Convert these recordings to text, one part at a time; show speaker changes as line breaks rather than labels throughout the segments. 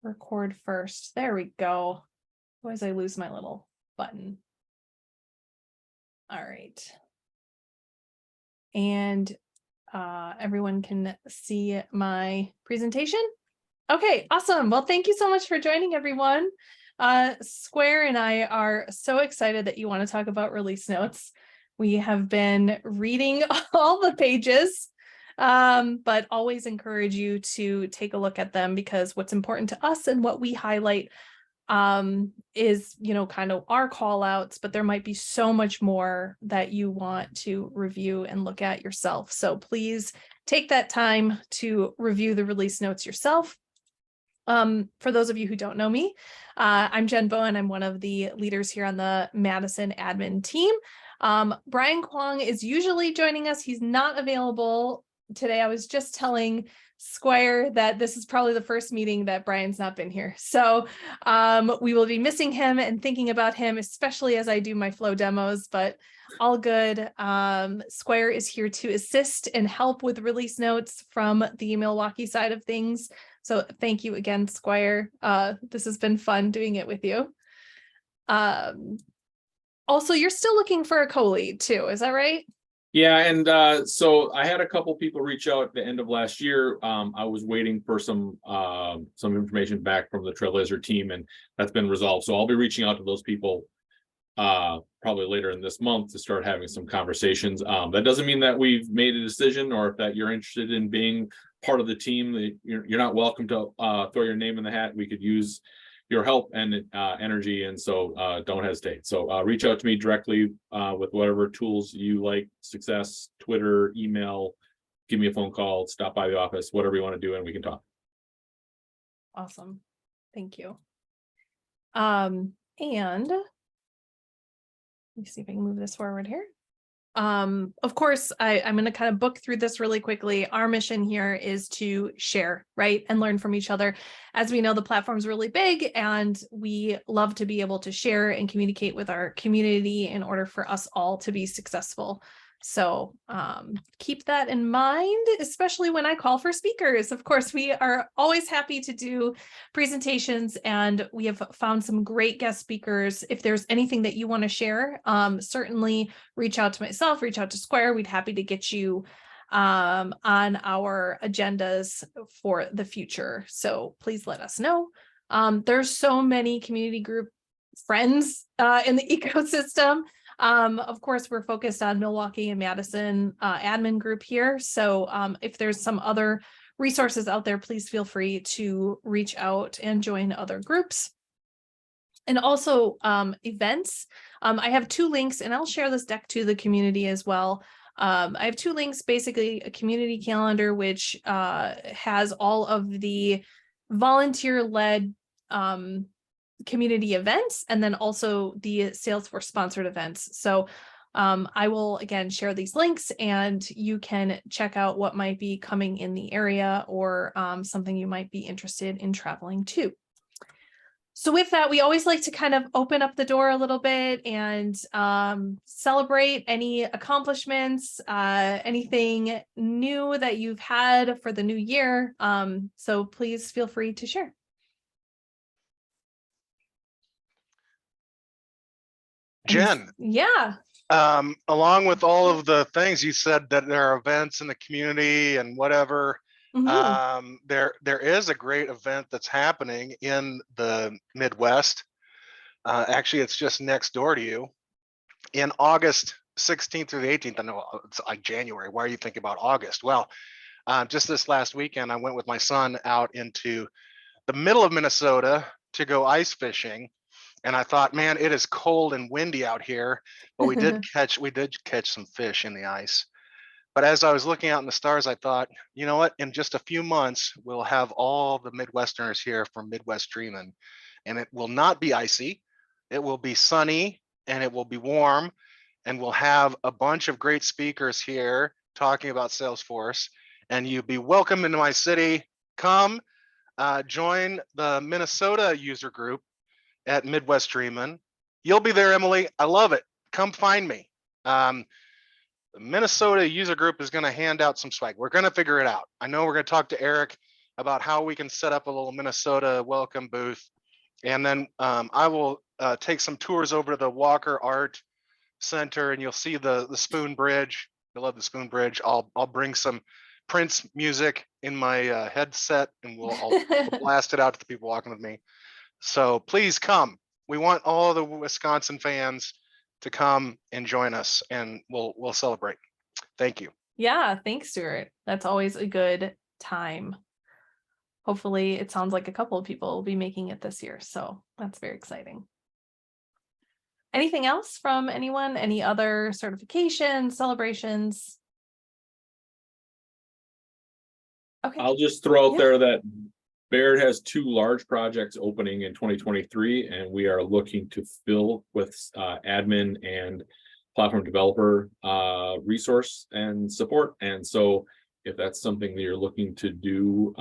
record first. There we go. Otherwise I lose my little button. All right. And everyone can see my presentation. Okay, awesome. Well, thank you so much for joining, everyone. Square and I are so excited that you want to talk about release notes. We have been reading all the pages, but always encourage you to take a look at them, because what's important to us and what we highlight is, kind of our call outs, but there might be so much more that you want to review and look at yourself. So please take that time to review the release notes yourself. For those of you who don't know me, I'm Jen Bowen. I'm one of the leaders here on the Madison admin team. Brian Kwong is usually joining us. He's not available today. I was just telling Squire that this is probably the first meeting that Brian's not been here. So we will be missing him and thinking about him, especially as I do my flow demos, but all good. Squire is here to assist and help with release notes from the Milwaukee side of things. So thank you again, Squire. This has been fun doing it with you. Also, you're still looking for a co-lead too, is that right?
Yeah, and so I had a couple people reach out at the end of last year. I was waiting for some information back from the Trailblazer team, and that's been resolved. So I'll be reaching out to those people probably later in this month to start having some conversations. That doesn't mean that we've made a decision, or if that you're interested in being part of the team. You're not welcome to throw your name in the hat. We could use your help and energy, and so don't hesitate. So reach out to me directly with whatever tools you like, Success, Twitter, email, give me a phone call, stop by the office, whatever you want to do, and we can talk.
Awesome. Thank you. And let me see if I can move this forward here. Of course, I'm going to kind of book through this really quickly. Our mission here is to share, right, and learn from each other. As we know, the platform's really big, and we love to be able to share and communicate with our community in order for us all to be successful. So keep that in mind, especially when I call for speakers. Of course, we are always happy to do presentations, and we have found some great guest speakers. If there's anything that you want to share, certainly reach out to myself, reach out to Square. We'd happy to get you on our agendas for the future. So please let us know. There's so many community group friends in the ecosystem. Of course, we're focused on Milwaukee and Madison admin group here. So if there's some other resources out there, please feel free to reach out and join other groups. And also events. I have two links, and I'll share this deck to the community as well. I have two links, basically a community calendar, which has all of the volunteer-led community events, and then also the Salesforce sponsored events. So I will again share these links, and you can check out what might be coming in the area, or something you might be interested in traveling to. So with that, we always like to kind of open up the door a little bit and celebrate any accomplishments, anything new that you've had for the new year. So please feel free to share.
Jen,
yeah.
Along with all of the things you said, that there are events in the community and whatever, there is a great event that's happening in the Midwest. Actually, it's just next door to you. In August 16th through the 18th, I know it's like January. Why are you thinking about August? Well, just this last weekend, I went with my son out into the middle of Minnesota to go ice fishing. And I thought, man, it is cold and windy out here, but we did catch some fish in the ice. But as I was looking out in the stars, I thought, you know what? In just a few months, we'll have all the Midwesterners here from Midwest Dreamin', and it will not be icy. It will be sunny, and it will be warm, and we'll have a bunch of great speakers here talking about Salesforce. And you'll be welcome into my city. Come join the Minnesota user group at Midwest Dreamin'. You'll be there, Emily. I love it. Come find me. The Minnesota user group is going to hand out some swag. We're going to figure it out. I know we're going to talk to Eric about how we can set up a little Minnesota welcome booth. And then I will take some tours over to the Walker Art Center, and you'll see the Spoon Bridge. I love the Spoon Bridge. I'll bring some Prince music in my headset, and I'll blast it out to the people walking with me. So please come. We want all the Wisconsin fans to come and join us, and we'll celebrate. Thank you.
Yeah, thanks, Stuart. That's always a good time. Hopefully, it sounds like a couple of people will be making it this year, so that's very exciting. Anything else from anyone? Any other certifications, celebrations? Okay.
I'll just throw out there that Baird has 2 large projects opening in 2023, and we are looking to fill with admin and platform developer resource and support. And so if that's something that you're looking to do,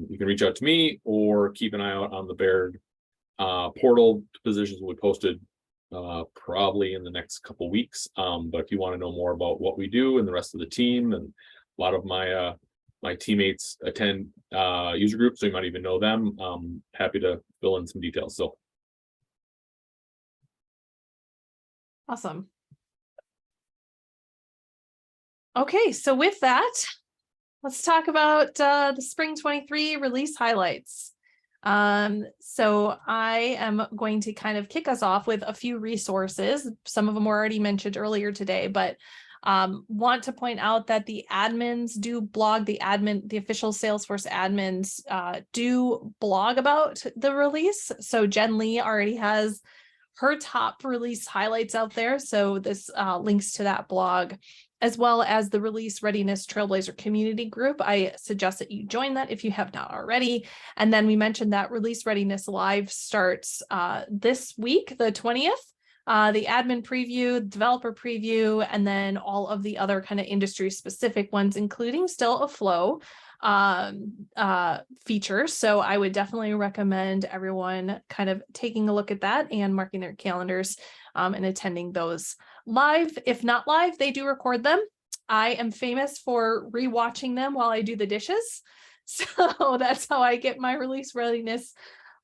you can reach out to me or keep an eye out on the Baird portal. Positions will be posted probably in the next couple weeks. But if you want to know more about what we do and the rest of the team, and a lot of my teammates attend user groups, so you might even know them. Happy to fill in some details. So
awesome. Okay, so with that, let's talk about the Spring 23 release highlights. So I am going to kind of kick us off with a few resources. Some of them were already mentioned earlier today, but want to point out that the admins do blog, the official Salesforce admins do blog about the release. So Jen Lee already has her top release highlights out there. So this links to that blog, as well as the Release Readiness Trailblazer community group. I suggest that you join that if you have not already. And then we mentioned that Release Readiness Live starts this week, the 20th. The admin preview, developer preview, and then all of the other kind of industry specific ones, including still a flow feature. So I would definitely recommend everyone kind of taking a look at that and marking their calendars and attending those live. If not live, they do record them. I am famous for rewatching them while I do the dishes. So that's how I get my release readiness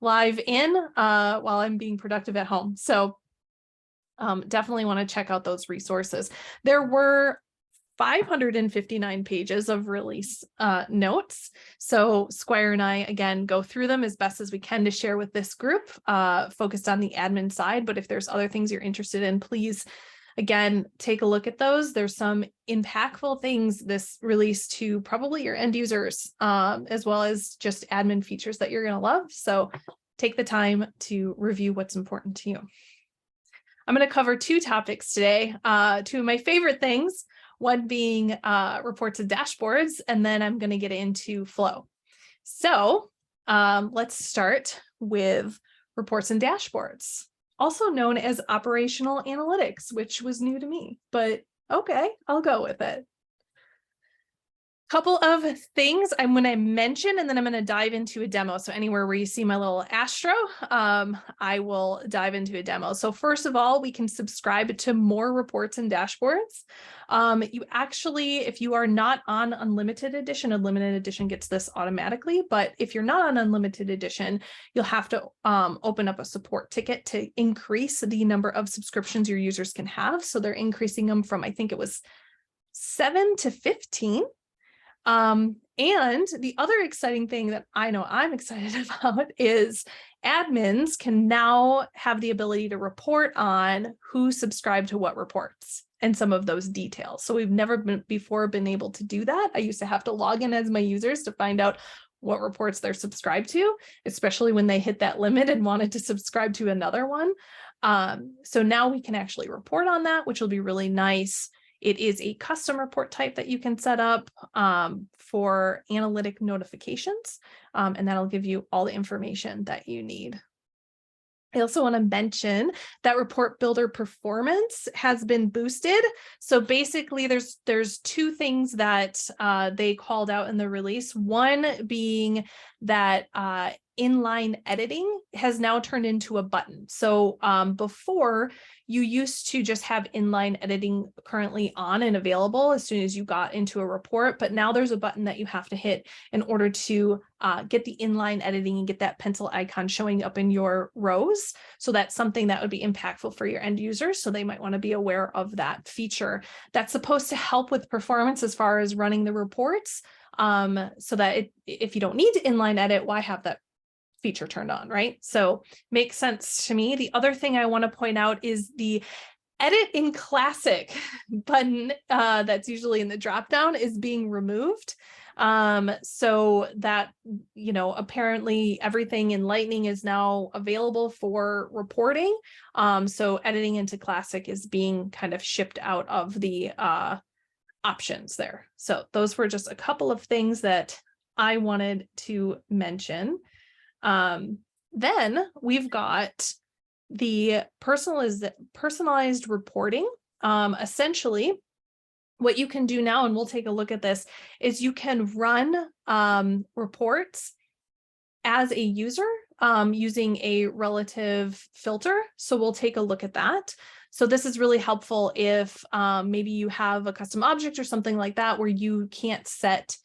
live in while I'm being productive at home. So definitely want to check out those resources. There were 559 pages of release notes. So Squire and I, again, go through them as best as we can to share with this group, focused on the admin side. But if there's other things you're interested in, please, again, take a look at those. There's some impactful things this release to probably your end users, as well as just admin features that you're going to love. So take the time to review what's important to you. I'm going to cover 2 topics today, 2 of my favorite things, one being reports and dashboards, and then I'm going to get into flow. So let's start with reports and dashboards, also known as operational analytics, which was new to me, but okay, I'll go with it. Couple of things I'm going to mention, and then I'm going to dive into a demo. So anywhere where you see my little astro, I will dive into a demo. So first of all, we can subscribe to more reports and dashboards. You actually, if you are not on Unlimited Edition gets this automatically. But if you're not on Unlimited Edition, you'll have to open up a support ticket to increase the number of subscriptions your users can have. So they're increasing them from, I think it was 7 to 15. And the other exciting thing that I know I'm excited about is admins can now have the ability to report on who subscribed to what reports and some of those details. So we've never before been able to do that. I used to have to log in as my users to find out what reports they're subscribed to, especially when they hit that limit and wanted to subscribe to another one. So now we can actually report on that, which will be really nice. It is a custom report type that you can set up for analytic notifications, and that'll give you all the information that you need. I also want to mention that report builder performance has been boosted. So basically there's 2 things that they called out in the release. One being that inline editing has now turned into a button. So before, you used to just have inline editing currently on and available as soon as you got into a report, but now there's a button that you have to hit in order to get the inline editing and get that pencil icon showing up in your rows. So that's something that would be impactful for your end users. So they might want to be aware of that feature. That's supposed to help with performance as far as running the reports. So that if you don't need to inline edit, why have that feature turned on, right? So makes sense to me. The other thing I want to point out is the edit in classic button that's usually in the dropdown is being removed. So that, apparently everything in Lightning is now available for reporting. So editing into classic is being kind of shipped out of the options there. So those were just a couple of things that I wanted to mention. Then we've got the personalized reporting. Essentially, what you can do now, and we'll take a look at this, is you can run reports as a user using a relative filter. So we'll take a look at that. So this is really helpful if maybe you have a custom object or something like that where you can't set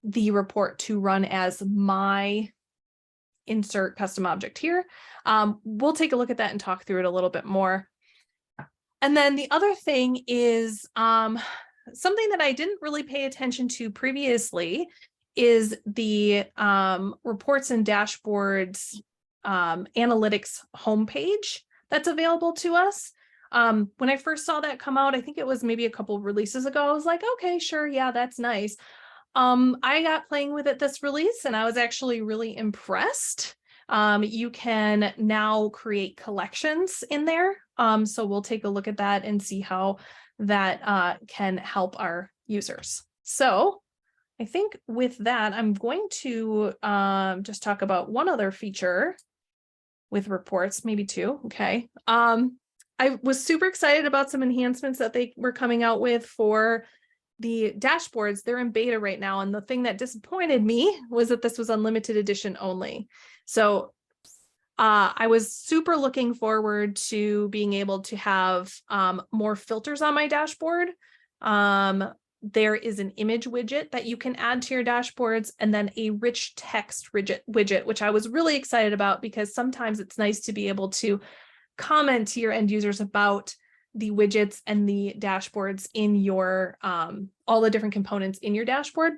the report to run as my insert custom object here. We'll take a look at that and talk through it a little bit more. And then the other thing is something that I didn't really pay attention to previously is the reports and dashboards analytics homepage that's available to us. When I first saw that come out, I think it was maybe a couple of releases ago, I was like, okay, sure, yeah, that's nice. I got playing with it this release and I was actually really impressed. You can now create collections in there. So we'll take a look at that and see how that can help our users. So I think with that, I'm going to just talk about one other feature with reports, maybe two. Okay. I was super excited about some enhancements that they were coming out with for the dashboards. They're in beta right now. And the thing that disappointed me was that this was unlimited edition only. So I was super looking forward to being able to have more filters on my dashboard. There is an image widget that you can add to your dashboards, and then a rich text widget, which I was really excited about because sometimes it's nice to be able to comment to your end users about the widgets and the dashboards in your all the different components in your dashboard.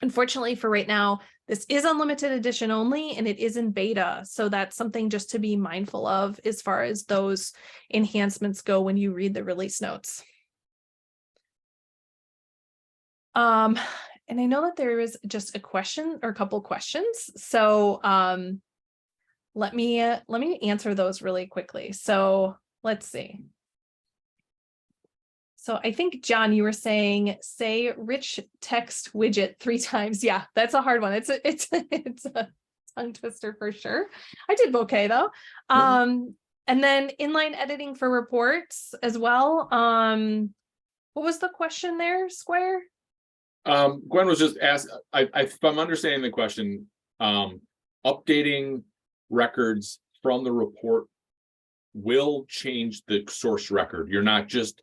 Unfortunately for right now, this is unlimited edition only and it is in beta. So that's something just to be mindful of as far as those enhancements go when you read the release notes. And I know that there is just a question or a couple questions. So let me answer those really quickly. So let's see. So I think, John, you were saying, say rich text widget 3 times. Yeah, that's a hard one. It's a tongue twister for sure. I did okay though. And then inline editing for reports as well. What was the question there, Square?
Gwen was just asked, if I'm understanding the question, updating records from the report will change the source record. You're not just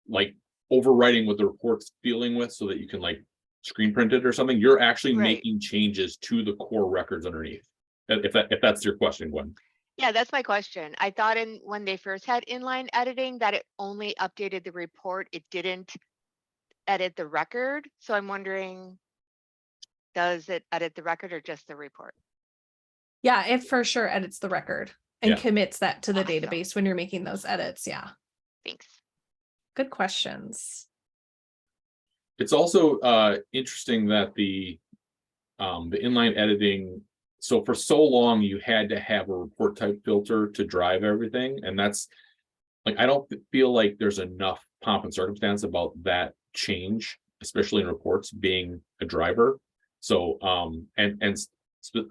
like overwriting what the report's dealing with so that you can like screen print it or something. You're actually making changes to the core records underneath. If that's your question, Gwen.
Yeah, that's my question. I thought when they first had inline editing that it only updated the report. It didn't edit the record. So I'm wondering, does it edit the record or just the report?
Yeah, it for sure edits the record and commits that to the database when you're making those edits. Yeah.
Thanks.
Good questions.
It's also interesting that the inline editing, so for so long you had to have a report type filter to drive everything, and that's like, I don't feel like there's enough pomp and circumstance about that change, especially in reports being a driver. So and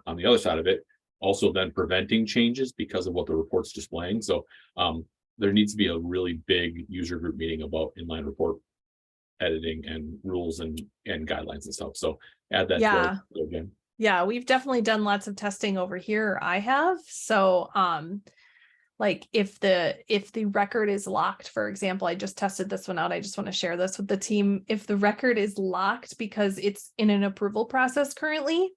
on the other side of it, also then preventing changes because of what the report's displaying. So there needs to be a really big user group meeting about inline report editing and rules and guidelines and stuff. So add that to again.
Yeah, we've definitely done lots of testing over here. I have. So, like if the record is locked, for example, I just tested this one out. I just want to share this with the team. If the record is locked because it's in an approval process currently,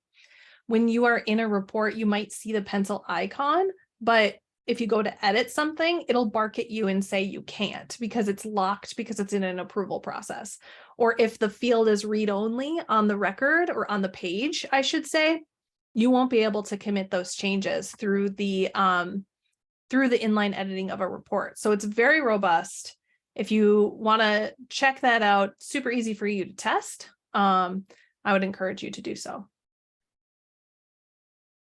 when you are in a report, you might see the pencil icon, but if you go to edit something, it'll bark at you and say you can't because it's locked because it's in an approval process. Or if the field is read only on the record or on the page, I should say, you won't be able to commit those changes through the inline editing of a report. So it's very robust. If you want to check that out, super easy for you to test. I would encourage you to do so.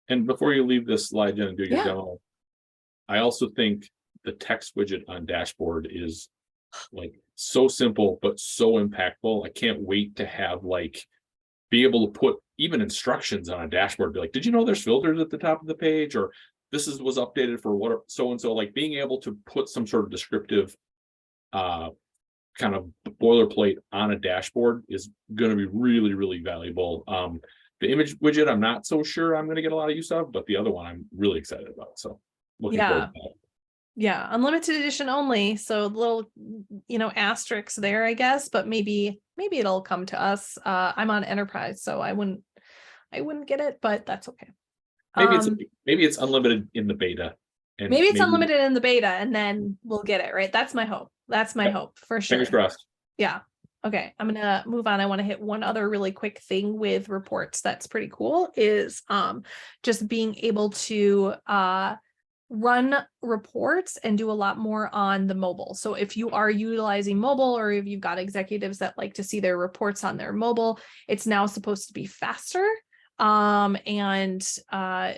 And before you leave this slide, Jen, and do your
Yeah.
demo, I also think the text widget on dashboard is like so simple, but so impactful. I can't wait to have like, be able to put even instructions on a dashboard, be like, did you know there's filters at the top of the page? Or this was updated for what, so-and-so, like being able to put some sort of descriptive kind of boilerplate on a dashboard is going to be really, really valuable. The image widget, I'm not so sure I'm going to get a lot of use of, but the other one I'm really excited about. So looking forward to that.
Yeah, unlimited edition only. So little, asterisks there, I guess, but maybe it'll come to us. I'm on enterprise, so I wouldn't get it, but that's okay.
Maybe it's unlimited in the beta. And
maybe it's unlimited in the beta and then we'll get it, right? That's my hope. That's my hope for sure.
Fingers crossed.
Yeah. Okay, I'm gonna move on. I want to hit one other really quick thing with reports that's pretty cool is just being able to run reports and do a lot more on the mobile. So if you are utilizing mobile or if you've got executives that like to see their reports on their mobile, it's now supposed to be faster.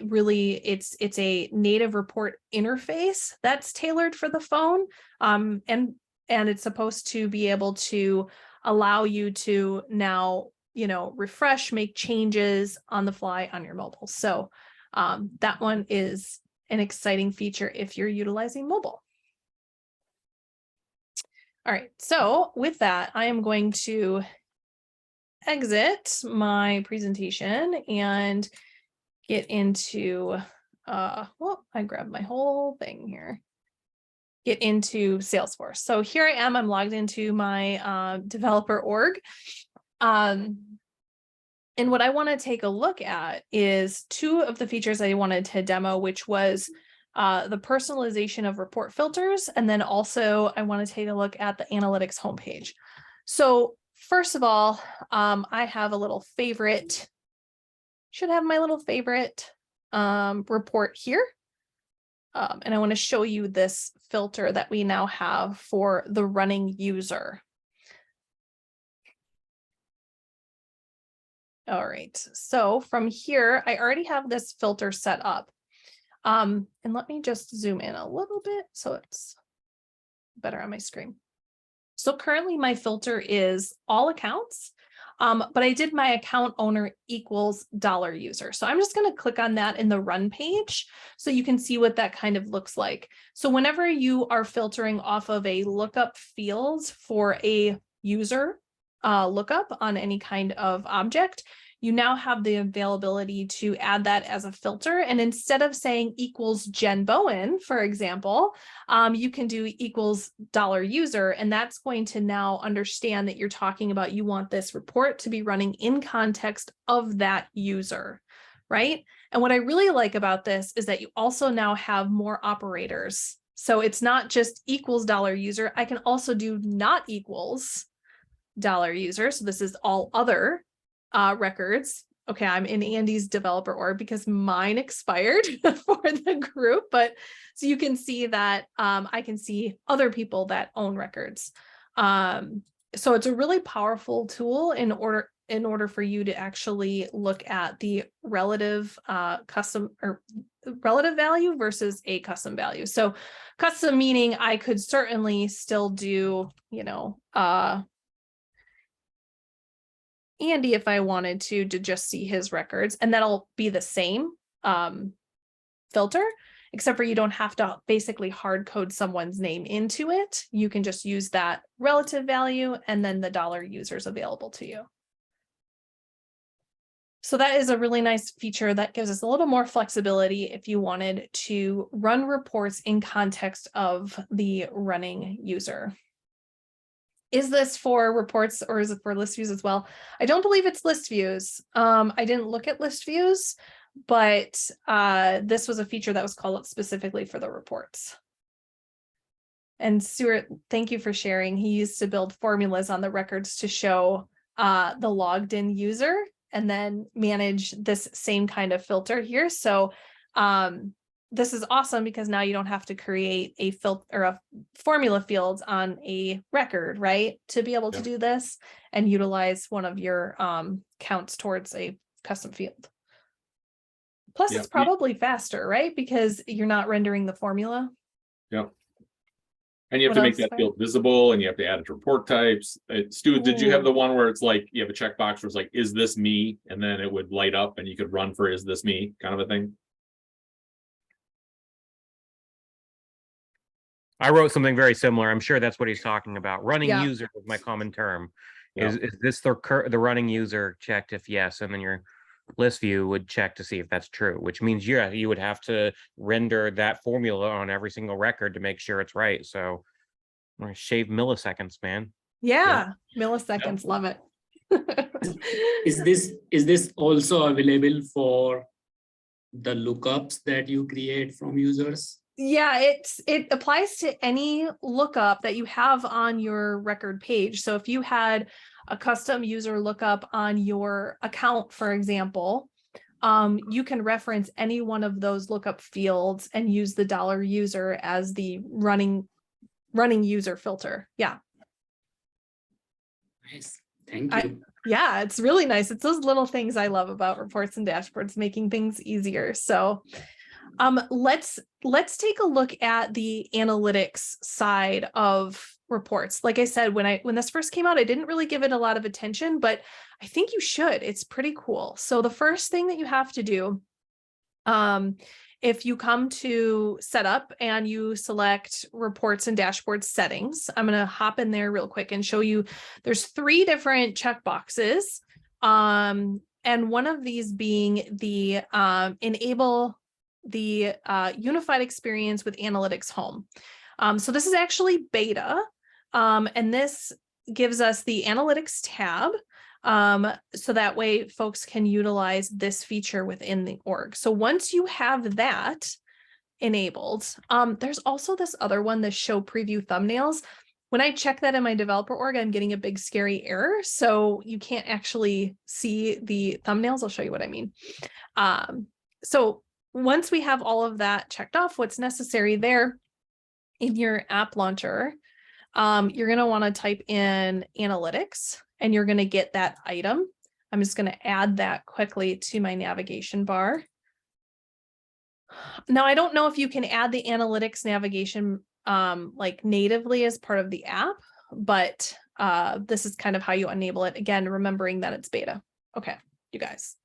Really it's a native report interface that's tailored for the phone. And it's supposed to be able to allow you to now, refresh, make changes on the fly on your mobile. So that one is an exciting feature if you're utilizing mobile. All right, so with that, I am going to exit my presentation and get into, well, I grabbed my whole thing here. Get into Salesforce. So here I am, I'm logged into my developer org. And what I want to take a look at is two of the features I wanted to demo, which was the personalization of report filters. And then also I want to take a look at the analytics homepage. So first of all, I have a little favorite, should have my little favorite report here. And I want to show you this filter that we now have for the running user. All right, so from here, I already have this filter set up. And let me just zoom in a little bit so it's better on my screen. So currently my filter is all accounts, but I did my account owner equals $user. So I'm just going to click on that in the run page so you can see what that kind of looks like. So whenever you are filtering off of a lookup fields for a user lookup on any kind of object, you now have the availability to add that as a filter. And instead of saying equals Jen Bowen, for example, you can do equals $user, and that's going to now understand that you're talking about you want this report to be running in context of that user, right? And what I really like about this is that you also now have more operators. So it's not just equals $user. I can also do not equals $user. So this is all other records. Okay, I'm in Andy's developer org because mine expired for the group, but so you can see that I can see other people that own records. So it's a really powerful tool in order for you to actually look at the relative custom or relative value versus a custom value. So custom meaning I could certainly still do, Andy if I wanted to just see his records, and that'll be the same filter, except for you don't have to basically hard code someone's name into it. You can just use that relative value and then the $user is available to you. So that is a really nice feature that gives us a little more flexibility if you wanted to run reports in context of the running user. Is this for reports or is it for list views as well? I don't believe it's list views. I didn't look at list views, but this was a feature that was called up specifically for the reports. And Stuart, thank you for sharing. He used to build formulas on the records to show the logged in user and then manage this same kind of filter here. So this is awesome because now you don't have to create a filter or a formula field on a record, right? To be able to do this and utilize one of your counts towards a custom field. Plus it's probably faster, right? Because you're not rendering the formula.
Yep. And you have to make that field visible and you have to add it to report types. Stu, did you have the one where it's like you have a checkbox where it's like, is this me? And then it would light up and you could run for is this me kind of a thing?
I wrote something very similar. I'm sure that's what he's talking about. Running
Yeah.
user was my common term.
Yeah.
Is this the running user checked if yes, and then your list view would check to see if that's true, which means you would have to render that formula on every single record to make sure it's right. So we're gonna shave milliseconds, man.
Yeah. Milliseconds, love it.
Is this also available for the lookups that you create from users?
Yeah, it applies to any lookup that you have on your record page. So if you had a custom user lookup on your account, for example, you can reference any one of those lookup fields and use the $user as the running user filter. Yeah.
Nice. Thank you.
Yeah, it's really nice. It's those little things I love about reports and dashboards, making things easier. So let's take a look at the analytics side of reports. Like I said, when this first came out, I didn't really give it a lot of attention, but I think you should. It's pretty cool. So the first thing that you have to do, if you come to setup and you select reports and dashboard settings, I'm going to hop in there real quick and show you there's 3 different checkboxes. And one of these being the enable the unified experience with analytics home. So this is actually beta, and this gives us the analytics tab. So that way folks can utilize this feature within the org. So once you have that enabled, there's also this other one, the show preview thumbnails. When I check that in my developer org, I'm getting a big scary error. So you can't actually see the thumbnails. I'll show you what I mean. So once we have all of that checked off, what's necessary there in your app launcher, you're going to want to type in analytics and you're going to get that item. I'm just going to add that quickly to my navigation bar. Now, I don't know if you can add the analytics navigation like natively as part of the app, but this is kind of how you enable it. Again, remembering that it's beta. Okay, you guys.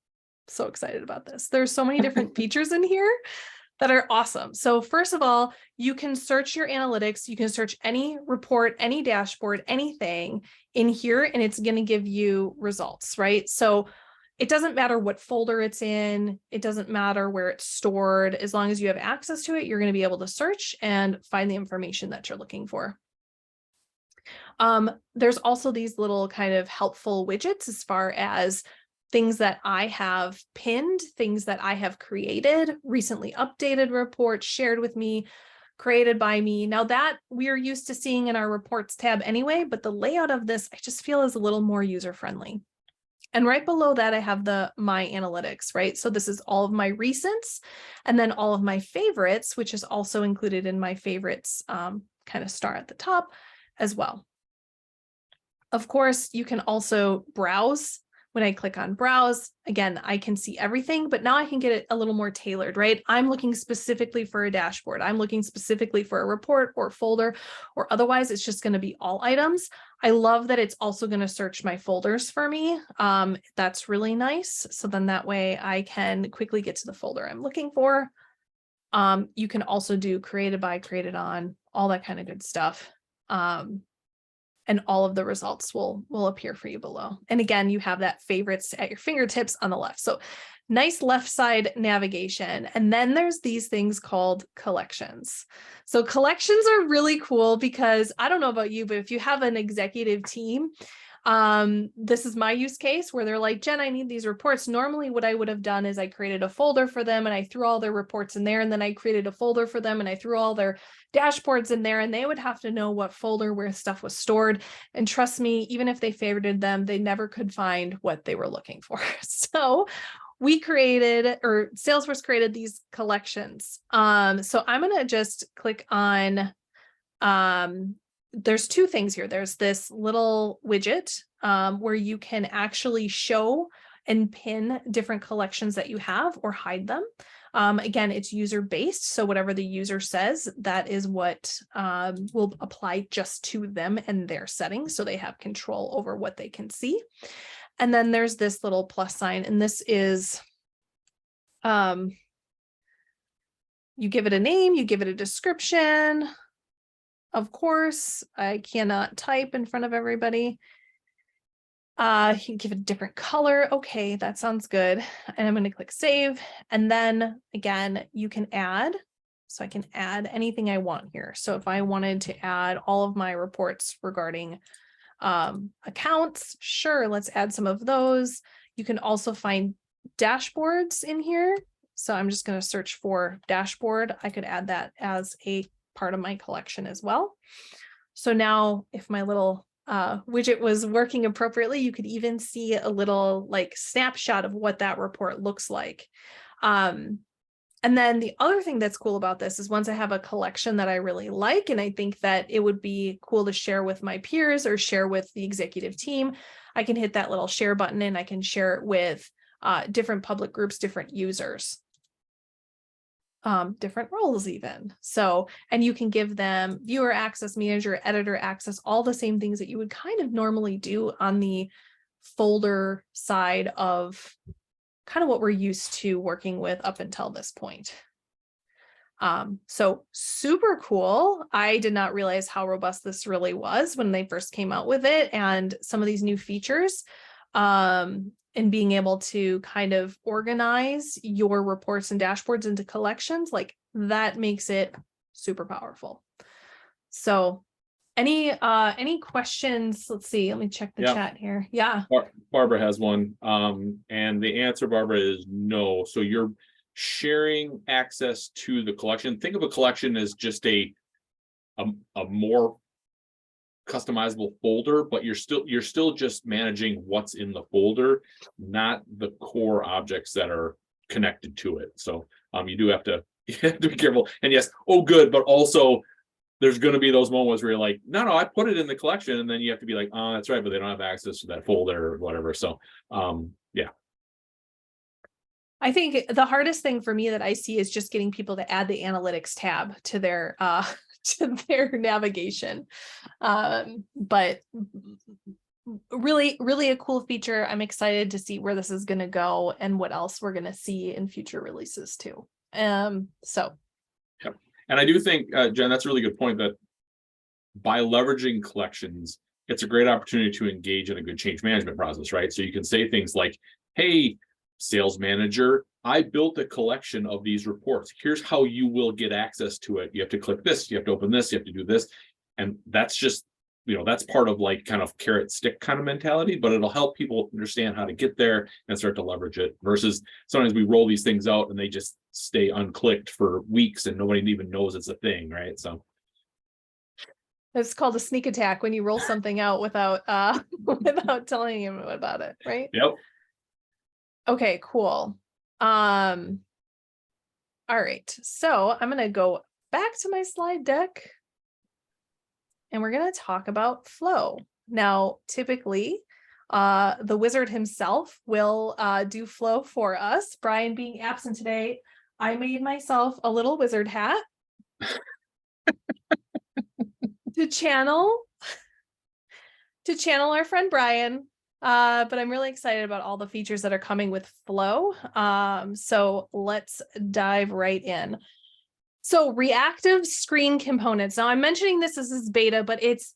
So excited about this. There's so many different features in here that are awesome. So first of all, you can search your analytics. You can search any report, any dashboard, anything in here, and it's going to give you results, right? So it doesn't matter what folder it's in. It doesn't matter where it's stored. As long as you have access to it, you're going to be able to search and find the information that you're looking for. There's also these little kind of helpful widgets as far as things that I have pinned, things that I have created, recently updated reports shared with me, created by me. Now that we are used to seeing in our reports tab anyway, but the layout of this, I just feel is a little more user-friendly. And right below that, I have the My Analytics, right? So this is all of my recents and then all of my favorites, which is also included in my favorites kind of star at the top as well. Of course, you can also browse. When I click on browse, again, I can see everything, but now I can get it a little more tailored, right? I'm looking specifically for a dashboard. I'm looking specifically for a report or folder, or otherwise it's just going to be all items. I love that it's also going to search my folders for me. That's really nice. So then that way I can quickly get to the folder I'm looking for. You can also do created by, created on, all that kind of good stuff. and all of the results will appear for you below. And again, you have that favorites at your fingertips on the left. So nice left side navigation. And then there's these things called collections. So collections are really cool because I don't know about you, but if you have an executive team, this is my use case where they're like, Jen, I need these reports. Normally what I would have done is I created a folder for them and I threw all their reports in there. And then I created a folder for them and I threw all their dashboards in there, and they would have to know what folder where stuff was stored. And trust me, even if they favorited them, they never could find what they were looking for. So we created, or Salesforce created, these collections. So I'm going to just click on, there's two things here. There's this little widget where you can actually show and pin different collections that you have or hide them. Again, it's user-based. So whatever the user says, that is what will apply just to them and their settings. So they have control over what they can see. And then there's this little plus sign, and this is, you give it a name, you give it a description. Of course, I cannot type in front of everybody. You can give it a different color. Okay, that sounds good. And I'm going to click save. And then again, you can add. So I can add anything I want here. So if I wanted to add all of my reports regarding accounts, sure, let's add some of those. You can also find dashboards in here. So I'm just going to search for dashboard. I could add that as a part of my collection as well. So now if my little widget was working appropriately, you could even see a little like snapshot of what that report looks like. And then the other thing that's cool about this is once I have a collection that I really like, and I think that it would be cool to share with my peers or share with the executive team, I can hit that little share button and I can share it with different public groups, different users, different roles even. So, and you can give them viewer access, manager, editor access, all the same things that you would kind of normally do on the folder side of kind of what we're used to working with up until this point. So super cool. I did not realize how robust this really was when they first came out with it, and some of these new features, and being able to kind of organize your reports and dashboards into collections, like that makes it super powerful. So any questions? Let's see, let me check the chat here. Yeah.
Barbara has one. And the answer, Barbara, is no. So you're sharing access to the collection. Think of a collection as just a more customizable folder, but you're still just managing what's in the folder, not the core objects that are connected to it. So you do have to be careful. And yes, oh good, but also there's going to be those moments where you're like, no, I put it in the collection, and then you have to be like, oh, that's right, but they don't have access to that folder or whatever. So yeah.
I think the hardest thing for me that I see is just getting people to add the analytics tab to their to their navigation. But really, really a cool feature. I'm excited to see where this is going to go and what else we're going to see in future releases too. So.
Yep. And I do think, Jen, that's a really good point, that by leveraging collections, it's a great opportunity to engage in a good change management process, right? So you can say things like, hey, sales manager, I built a collection of these reports. Here's how you will get access to it. You have to click this, you have to open this, you have to do this. And that's just, that's part of like kind of carrot stick kind of mentality, but it'll help people understand how to get there and start to leverage it, versus sometimes we roll these things out and they just stay unclicked for weeks and nobody even knows it's a thing, right? So
it's called a sneak attack when you roll something out without without telling him about it, right?
Yep.
Okay, cool. All right, so I'm going to go back to my slide deck and we're going to talk about flow. Now, typically, the wizard himself will do flow for us. Brian being absent today, I made myself a little wizard hat to channel our friend Brian. But I'm really excited about all the features that are coming with Flow. So let's dive right in. So reactive screen components. Now I'm mentioning this as beta, but it's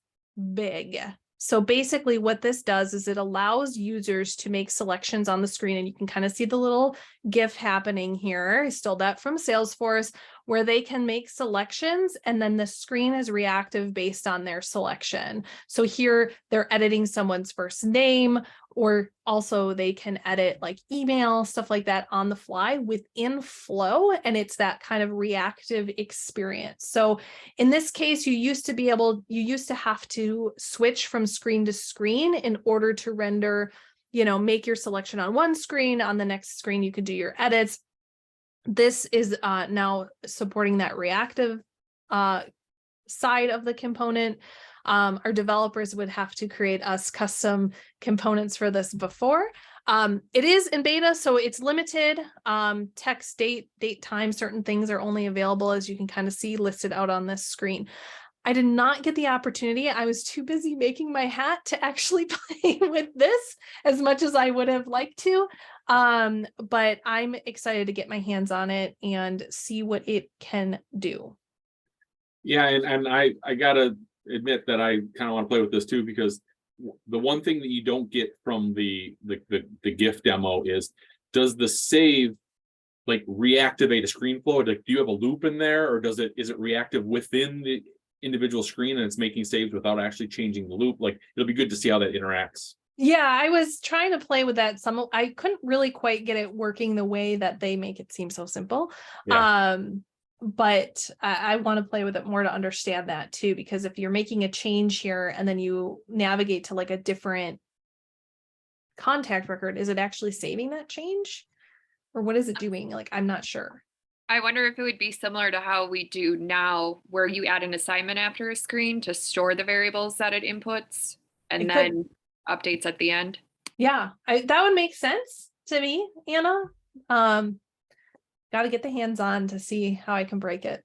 big. So basically what this does is it allows users to make selections on the screen, and you can kind of see the little GIF happening here. I stole that from Salesforce, where they can make selections and then the screen is reactive based on their selection. So here they're editing someone's first name, or also they can edit like email, stuff like that on the fly within Flow. And it's that kind of reactive experience. So in this case, you used to have to switch from screen to screen in order to render, make your selection on one screen. On the next screen, you could do your edits. This is now supporting that reactive side of the component. Our developers would have to create us custom components for this before. It is in beta, so it's limited. Text, date, time, certain things are only available, as you can kind of see listed out on this screen. I did not get the opportunity. I was too busy making my hat to actually play with this as much as I would have liked to. But I'm excited to get my hands on it and see what it can do.
Yeah, and I gotta admit that I kind of want to play with this too, because the one thing that you don't get from the GIF demo is, does the save like reactivate a screen flow? Like, do you have a loop in there, or is it reactive within the individual screen and it's making saves without actually changing the loop? Like, it'll be good to see how that interacts.
Yeah, I was trying to play with that. I couldn't really quite get it working the way that they make it seem so simple.
Yeah.
But I want to play with it more to understand that too, because if you're making a change here and then you navigate to like a different contact record, is it actually saving that change? Or what is it doing? Like, I'm not sure.
I wonder if it would be similar to how we do now, where you add an assignment after a screen to store the variables that it inputs and then updates at the end.
Yeah, that would make sense to me, Anna. Got to get the hands on to see how I can break it.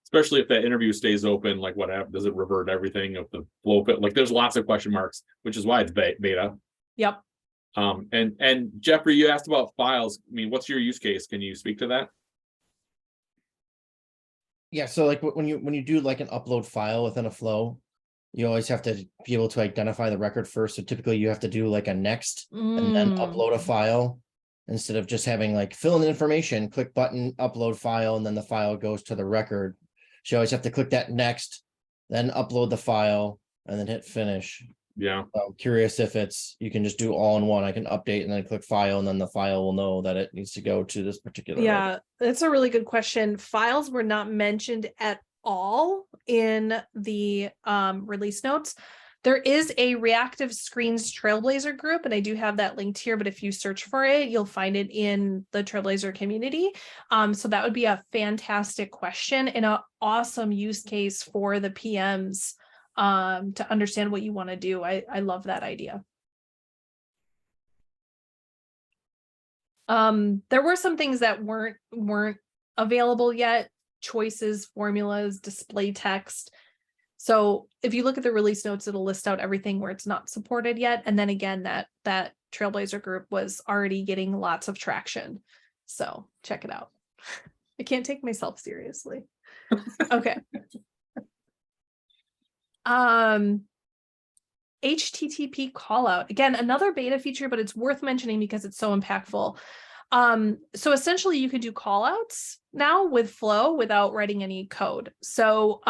Especially if that interview stays open, like what happens? Does it revert everything of the flow fit? Like, there's lots of question marks, which is why it's beta.
Yep.
And Jeffrey, you asked about files. I mean, what's your use case? Can you speak to that?
Yeah, so like when you do like an upload file within a flow, you always have to be able to identify the record first. So typically you have to do like a next and then upload a file, instead of just having like fill in the information, click button, upload file, and then the file goes to the record. So you always have to click that next, then upload the file, and then hit finish.
Yeah.
I'm curious if you can just do all in one. I can update and then click file, and then the file will know that it needs to go to this particular.
Yeah, that's a really good question. Files were not mentioned at all in the release notes. There is a reactive screens Trailblazer group, and I do have that linked here, but if you search for it, you'll find it in the Trailblazer community. So that would be a fantastic question and an awesome use case for the PMs to understand what you want to do. I love that idea. There were some things that weren't available yet: choices, formulas, display text. So if you look at the release notes, it'll list out everything where it's not supported yet. And then again, that Trailblazer group was already getting lots of traction. So check it out. I can't take myself seriously. Okay. HTTP callout. Again, another beta feature, but it's worth mentioning because it's so impactful. So essentially you could do callouts now with Flow without writing any code. So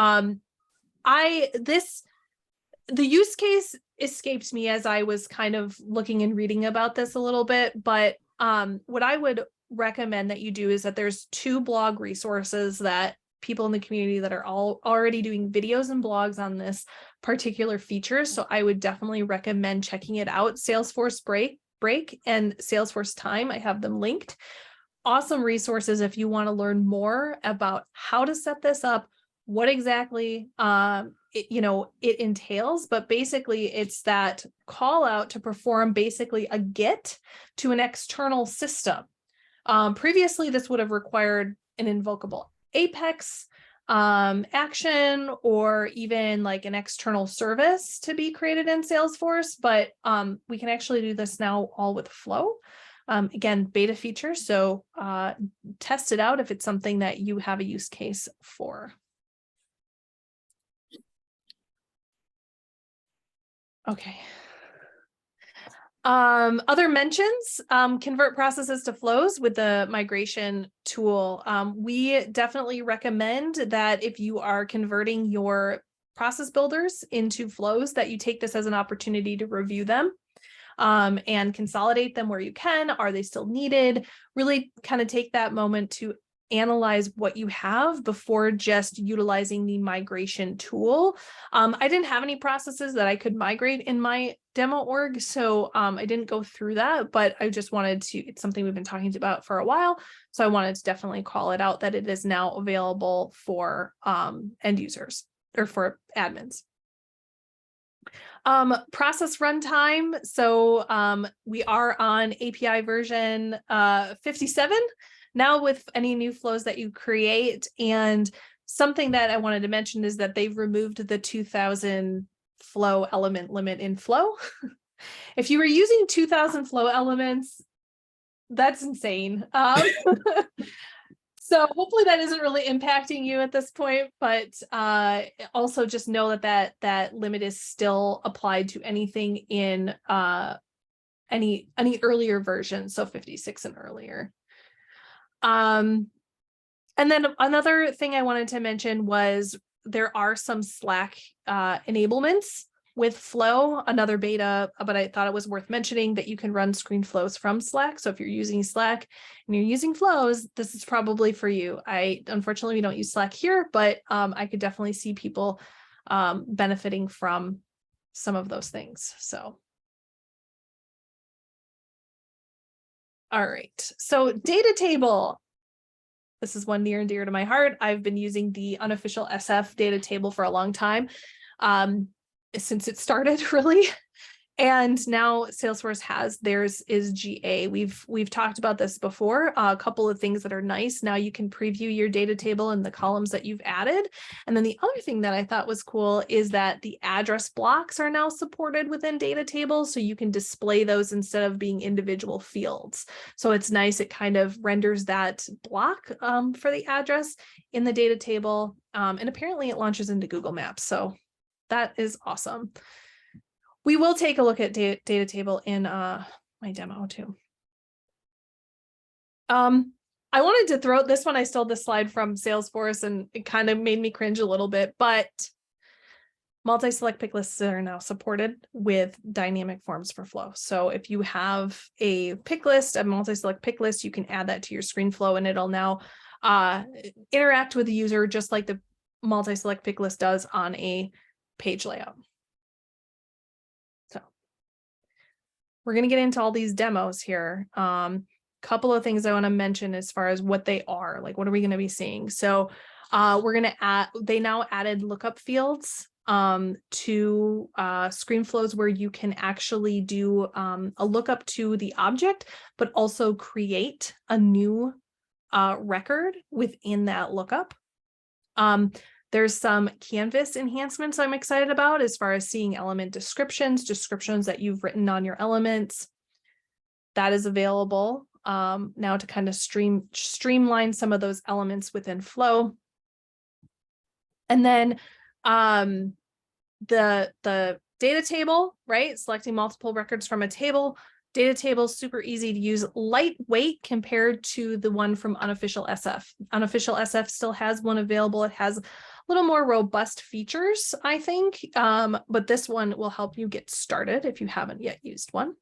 the use case escaped me as I was kind of looking and reading about this a little bit, but what I would recommend that you do is that there's 2 blog resources that people in the community that are all already doing videos and blogs on this particular feature. So I would definitely recommend checking it out. Salesforce Break and Salesforce Time. I have them linked. Awesome resources if you want to learn more about how to set this up, what exactly it entails, but basically it's that call out to perform basically a GET to an external system. Previously, this would have required an invocable Apex action or even like an external service to be created in Salesforce, but we can actually do this now all with Flow. Again, beta feature, so test it out if it's something that you have a use case for. Okay. Other mentions, convert processes to flows with the migration tool. We definitely recommend that if you are converting your process builders into flows, that you take this as an opportunity to review them. And consolidate them where you can. Are they still needed? Really kind of take that moment to analyze what you have before just utilizing the migration tool. I didn't have any processes that I could migrate in my demo org, so I didn't go through that, but I just wanted to, it's something we've been talking about for a while, so I wanted to definitely call it out that it is now available for end users or for admins. Process runtime. So we are on API version 57 now with any new flows that you create. And something that I wanted to mention is that they've removed the 2000 flow element limit in flow. If you were using 2000 flow elements, that's insane. So hopefully that isn't really impacting you at this point, but also just know that that limit is still applied to anything in any earlier version, so 56 and earlier. And then another thing I wanted to mention was there are some Slack enablements with Flow, another beta, but I thought it was worth mentioning that you can run screen flows from Slack. So if you're using Slack and you're using flows, this is probably for you. Unfortunately, we don't use Slack here, but I could definitely see people benefiting from some of those things. So. All right, so data table. This is one near and dear to my heart. I've been using the unofficial SF data table for a long time. Since it started, really. And now Salesforce has theirs is GA. We've talked about this before. A couple of things that are nice. Now you can preview your data table and the columns that you've added. And then the other thing that I thought was cool is that the address blocks are now supported within data tables. So you can display those instead of being individual fields. So it's nice. It kind of renders that block for the address in the data table. And apparently it launches into Google Maps. So that is awesome. We will take a look at data table in my demo too. I wanted to throw this one. I stole this slide from Salesforce and it kind of made me cringe a little bit, but multi-select pick lists are now supported with dynamic forms for flow. So if you have a pick list, a multi-select pick list, you can add that to your screen flow and it'll now interact with the user just like the multi-select pick list does on a page layout. So we're going to get into all these demos here. Couple of things I want to mention as far as what they are, like what are we going to be seeing? So we're going to add, they now added lookup fields to screen flows where you can actually do a lookup to the object, but also create a new record within that lookup. There's some Canvas enhancements I'm excited about as far as seeing element descriptions that you've written on your elements. That is available now to kind of streamline some of those elements within Flow. And then the data table, right? Selecting multiple records from a table. Data table is super easy to use, lightweight compared to the one from Unofficial SF. Unofficial SF still has one available. It has a little more robust features, I think, but this one will help you get started if you haven't yet used one.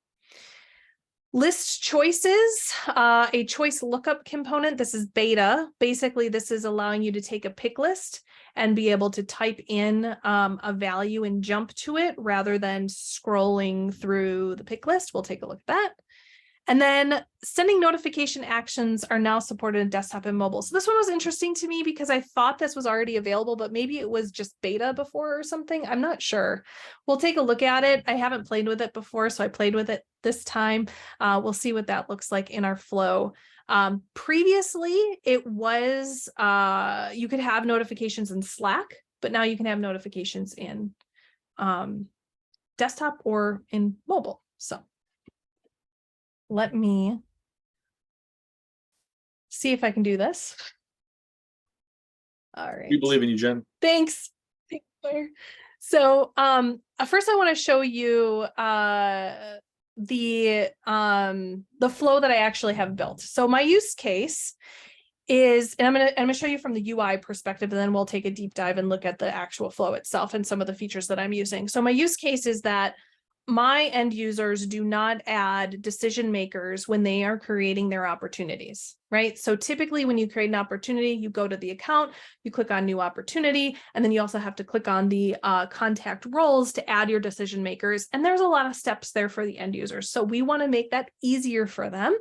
List choices, a choice lookup component. This is beta. Basically, this is allowing you to take a pick list and be able to type in a value and jump to it rather than scrolling through the pick list. We'll take a look at that. And then sending notification actions are now supported in desktop and mobile. So this one was interesting to me because I thought this was already available, but maybe it was just beta before or something. I'm not sure. We'll take a look at it. I haven't played with it before, so I played with it this time. We'll see what that looks like in our flow. Previously, it was you could have notifications in Slack, but now you can have notifications in desktop or in mobile. So let me see if I can do this. All right.
We believe in you, Jen.
Thanks. Thanks, Claire. So first I want to show you the flow that I actually have built. So my use case is, and I'm gonna show you from the UI perspective, and then we'll take a deep dive and look at the actual flow itself and some of the features that I'm using. So my use case is that my end users do not add decision makers when they are creating their opportunities, right? So typically when you create an opportunity, you go to the account, you click on new opportunity, and then you also have to click on the contact roles to add your decision makers. And there's a lot of steps there for the end users. So we want to make that easier for them.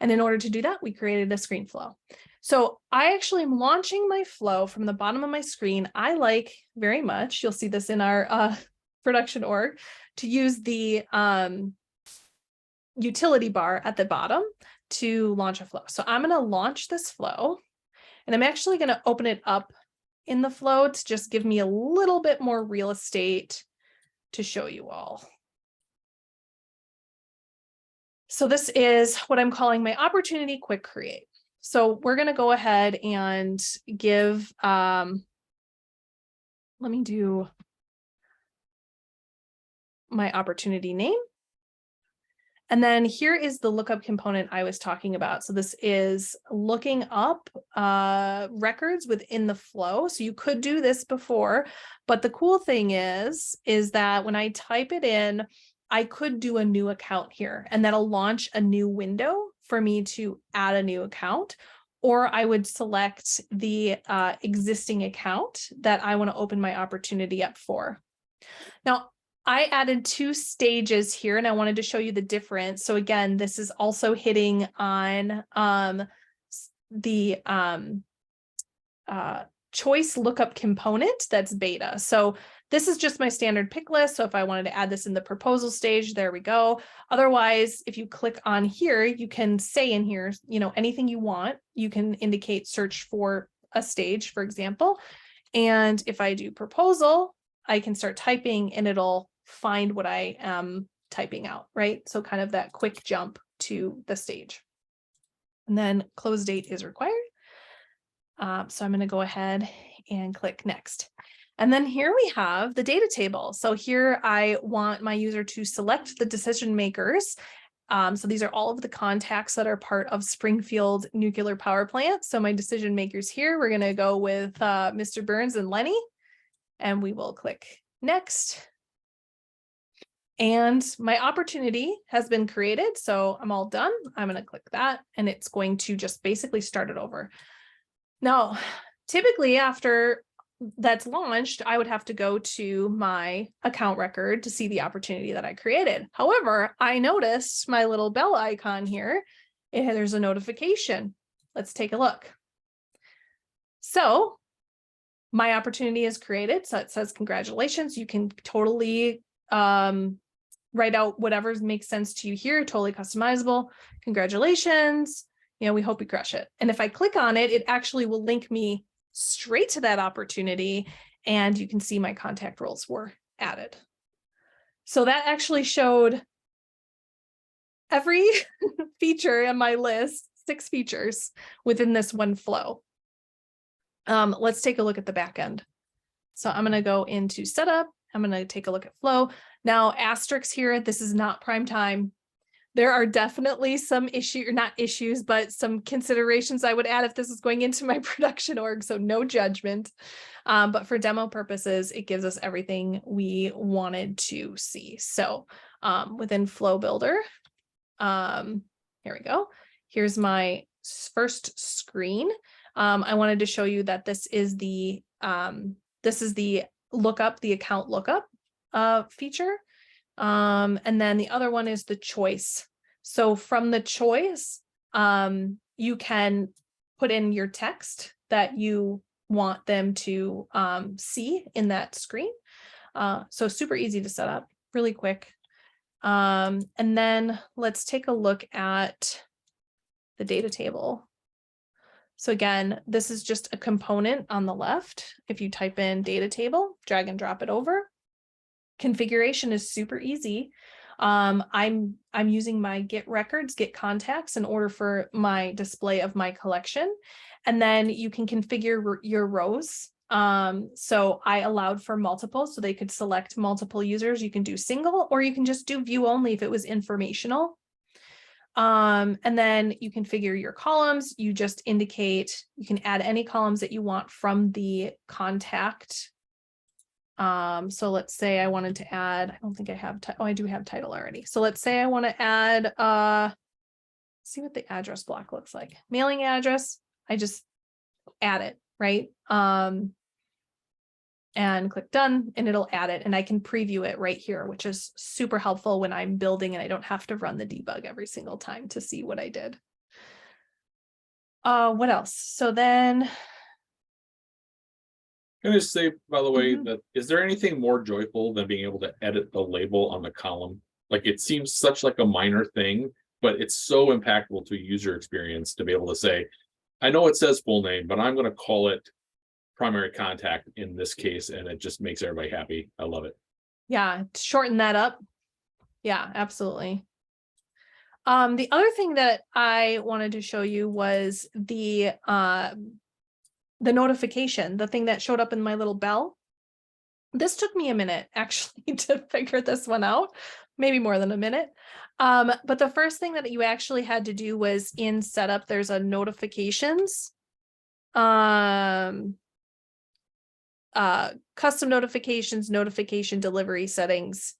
And in order to do that, we created a screen flow. So I actually am launching my flow from the bottom of my screen. I like very much, you'll see this in our production org, to use the utility bar at the bottom to launch a flow. So I'm going to launch this flow, and I'm actually going to open it up in the flow to just give me a little bit more real estate to show you all. So this is what I'm calling my opportunity quick create. So we're going to go ahead and give, let me do my opportunity name. And then here is the lookup component I was talking about. So this is looking up records within the flow. So you could do this before, but the cool thing is that when I type it in, I could do a new account here, and that'll launch a new window for me to add a new account, or I would select the existing account that I want to open my opportunity up for. Now, I added 2 stages here, and I wanted to show you the difference. So again, this is also hitting on the choice lookup component that's beta. So this is just my standard pick list. So if I wanted to add this in the proposal stage, there we go. Otherwise, if you click on here, you can say in here, you know, anything you want. You can indicate search for a stage, for example. And if I do proposal, I can start typing and it'll find what I am typing out, right? So kind of that quick jump to the stage. And then close date is required. So I'm going to go ahead and click next. And then here we have the data table. So here I want my user to select the decision makers. So these are all of the contacts that are part of Springfield Nuclear Power Plant. So my decision makers here, we're going to go with Mr. Burns and Lenny, and we will click next. And my opportunity has been created. So I'm all done. I'm going to click that, and it's going to just basically start it over. Now, typically after that's launched, I would have to go to my account record to see the opportunity that I created. However, I noticed my little bell icon here. There's a notification. Let's take a look. So my opportunity is created. So it says, congratulations. You can totally write out whatever makes sense to you here. Totally customizable. Congratulations. You know, we hope you crush it. And if I click on it, it actually will link me straight to that opportunity, and you can see my contact roles were added. So that actually showed every feature in my list, 6 features within this one flow. Let's take a look at the back end. So I'm going to go into setup. I'm going to take a look at flow. Now, asterisks here, this is not prime time. There are definitely some but some considerations I would add if this is going into my production org, so no judgment. But for demo purposes, it gives us everything we wanted to see. So within Flow Builder, here we go. Here's my first screen. I wanted to show you that this is the lookup, the account lookup feature. And then the other one is the choice. So from the choice, you can put in your text that you want them to see in that screen. So super easy to set up, really quick. And then let's take a look at the data table. So again, this is just a component on the left. If you type in data table, drag and drop it over. Configuration is super easy. I'm using my get records, get contacts in order for my display of my collection. And then you can configure your rows So I allowed for multiple, so they could select multiple users. You can do single, or you can just do view only if it was informational. And then you configure your columns. You just indicate, you can add any columns that you want from the contact. So let's say I wanted to add, I don't think I have, oh, I do have title already. So let's say I want to add, see what the address block looks like. Mailing address, I just add it, right? And click done, and it'll add it, and I can preview it right here, which is super helpful when I'm building and I don't have to run the debug every single time to see what I did. What else? So then,
Can I just say, by the way,
Mhm.
that is there anything more joyful than being able to edit the label on the column? Like, it seems such like a minor thing, but it's so impactful to user experience to be able to say, I know it says full name, but I'm going to call it primary contact in this case, and it just makes everybody happy. I love it.
yeah, shorten that up. Yeah, absolutely. The other thing that I wanted to show you was the notification, the thing that showed up in my little bell. This took me a minute actually to figure this one out, maybe more than a minute. But the first thing that you actually had to do was in setup, there's a notifications, custom notifications, notification delivery settings.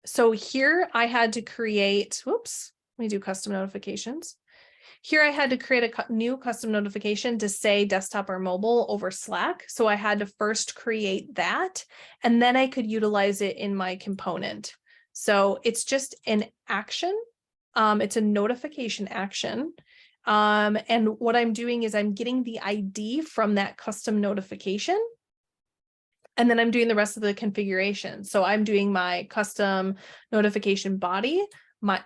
So here I had to create, whoops, let me do custom notifications. Here I had to create a new custom notification to say desktop or mobile over Slack. So I had to first create that, and then I could utilize it in my component. So it's just an action. It's a notification action. And what I'm doing is I'm getting the ID from that custom notification, and then I'm doing the rest of the configuration. So I'm doing my custom notification body,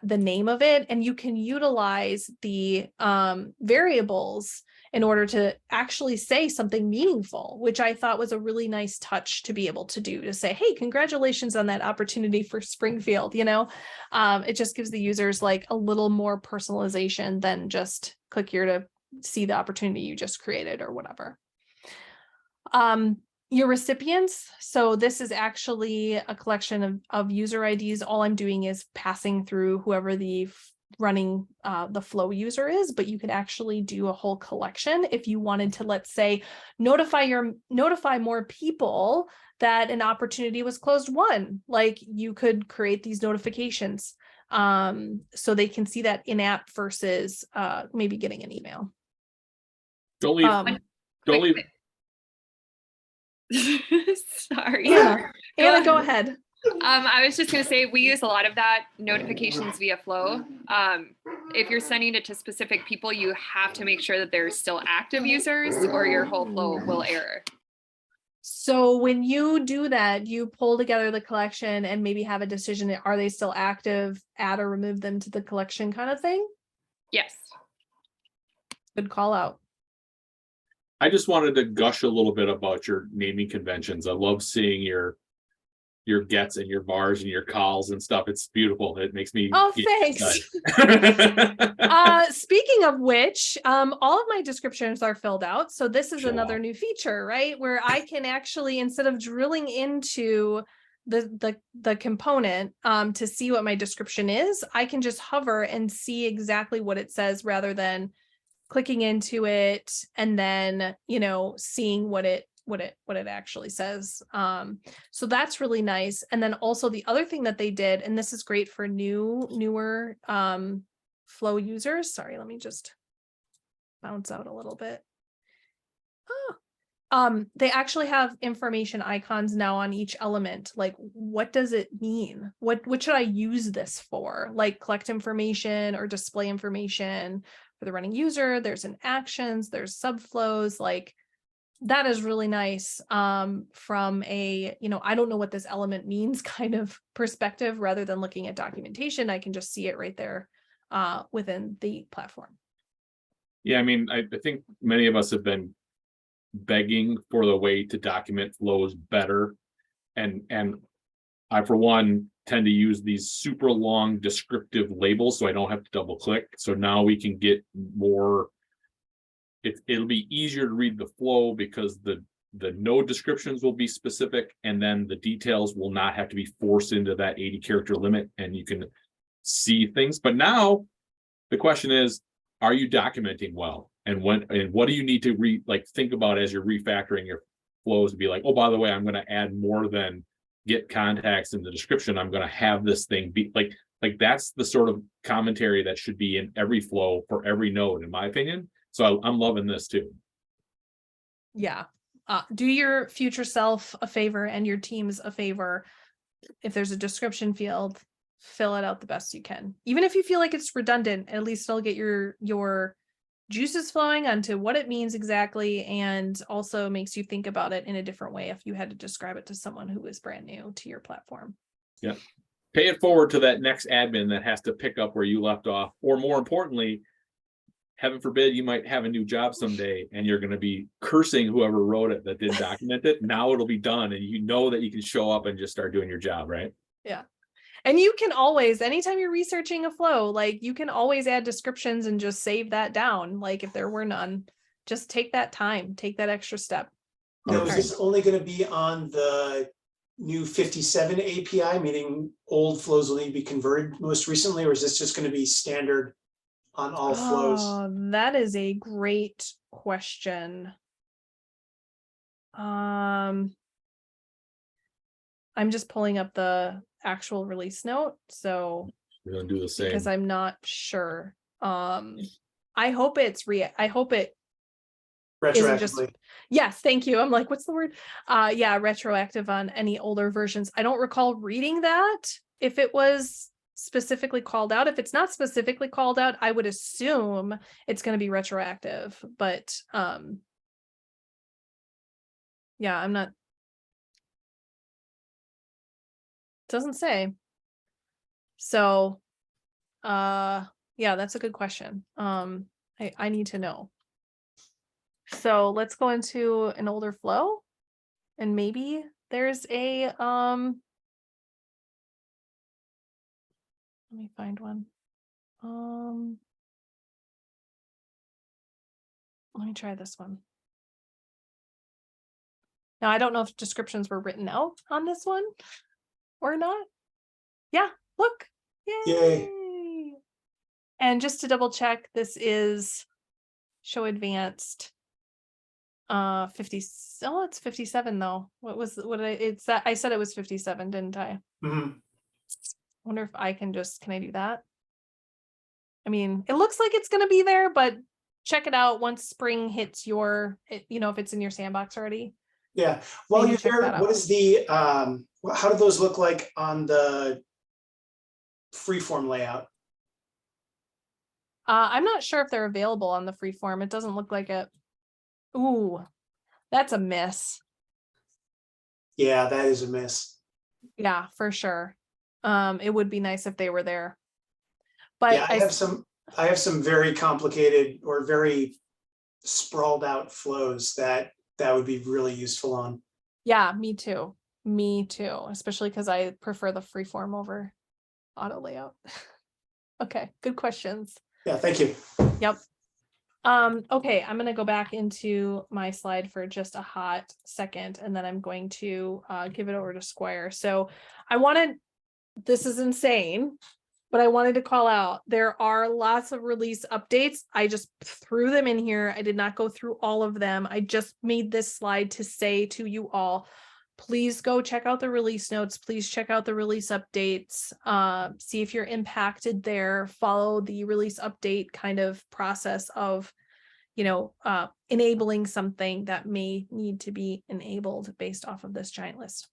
the name of it, and you can utilize the variables in order to actually say something meaningful, which I thought was a really nice touch to be able to do, to say, hey, congratulations on that opportunity for Springfield. You know, it just gives the users like a little more personalization than just click here to see the opportunity you just created or whatever. Your recipients. So this is actually a collection of user IDs. All I'm doing is passing through whoever the running the flow user is, but you could actually do a whole collection if you wanted to, let's say, notify more people that an opportunity was closed won. Like, you could create these notifications so they can see that in-app versus maybe getting an email.
Don't leave. Don't leave.
Sorry.
Anna, go ahead.
I was just going to say, we use a lot of that notifications via Flow. If you're sending it to specific people, you have to make sure that there's still active users, or your whole flow will error.
So when you do that, you pull together the collection and maybe have a decision, are they still active, add or remove them to the collection kind of thing?
Yes.
Good call out.
I just wanted to gush a little bit about your naming conventions. I love seeing your gets and your vars and your calls and stuff. It's beautiful. It makes me.
Oh, thanks. Speaking of which, all of my descriptions are filled out. So this is another new feature, right? Where I can actually, instead of drilling into the component to see what my description is, I can just hover and see exactly what it says rather than clicking into it and then, you know, seeing what it actually says. So that's really nice. And then also the other thing that they did, and this is great for newer flow users. Sorry, let me just bounce out a little bit. They actually have information icons now on each element. Like, what does it mean? What should I use this for? Like, collect information or display information for the running user. There's an actions, there's subflows. Like, that is really nice from a, you know, I don't know what this element means kind of perspective. Rather than looking at documentation, I can just see it right there within the platform.
Yeah, I mean, I think many of us have been begging for the way to document flows better. And I, for one, tend to use these super long descriptive labels so I don't have to double click. So now we can get more it'll be easier to read the flow because the node descriptions will be specific, and then the details will not have to be forced into that 80 character limit, and you can see things. But now the question is, are you documenting well? And what do you need to think about as you're refactoring your flows to be like, oh, by the way, I'm going to add more than get contacts in the description. I'm going to have this thing be like that's the sort of commentary that should be in every flow for every node, in my opinion. So I'm loving this too.
Yeah. Do your future self a favor and your teams a favor. If there's a description field, fill it out the best you can. Even if you feel like it's redundant, at least it'll get your juices flowing onto what it means exactly, and also makes you think about it in a different way if you had to describe it to someone who is brand new to your platform.
Yeah. Pay it forward to that next admin that has to pick up where you left off, or more importantly, heaven forbid, you might have a new job someday and you're going to be cursing whoever wrote it that didn't document it. Now it'll be done, and you know that you can show up and just start doing your job, right?
Yeah. And you can always, anytime you're researching a flow, like you can always add descriptions and just save that down. Like if there were none, just take that time, take that extra step.
Now, is this only going to be on the new 57 API, meaning old flows will need to be converted most recently, or is this just going to be standard on all flows?
Oh, that is a great question. I'm just pulling up the actual release note, so
We're gonna do the same.
because I'm not sure. I hope it isn't just,
Retroactively.
yes, thank you. I'm like, what's the word? Yeah, retroactive on any older versions. I don't recall reading that if it was specifically called out. If it's not specifically called out, I would assume it's going to be retroactive, but yeah, I'm not, doesn't say. So yeah, that's a good question. I need to know. So let's go into an older flow, and maybe there's a let me find one. Let me try this one. Now I don't know if descriptions were written out on this one or not. Yeah, look. Yay. And just to double check, this is show advanced 50. Oh, it's 57 though. I said it was 57, didn't I?
Mm-hmm.
Wonder if I can I do that? I mean, it looks like it's going to be there, but check it out once Spring hits if it's in your sandbox already.
Yeah. While
Maybe
you're
check
there,
that out.
what is the how do those look like on the freeform layout?
I'm not sure if they're available on the freeform. It doesn't look like it. Ooh, that's a miss.
Yeah, that is a miss.
Yeah, for sure. It would be nice if they were there. But
Yeah, I have some very complicated or very sprawled out flows that would be really useful on.
yeah, me too. Me too, especially because I prefer the freeform over auto layout. Okay, good questions.
Yeah, thank you.
Yep. Okay, I'm gonna go back into my slide for just a hot second, and then I'm going to give it over to Squire. So this is insane, but I wanted to call out, there are lots of release updates. I just threw them in here. I did not go through all of them. I just made this slide to say to you all, please go check out the release notes. Please check out the release updates. See if you're impacted there. Follow the release update kind of process of, enabling something that may need to be enabled based off of this giant list.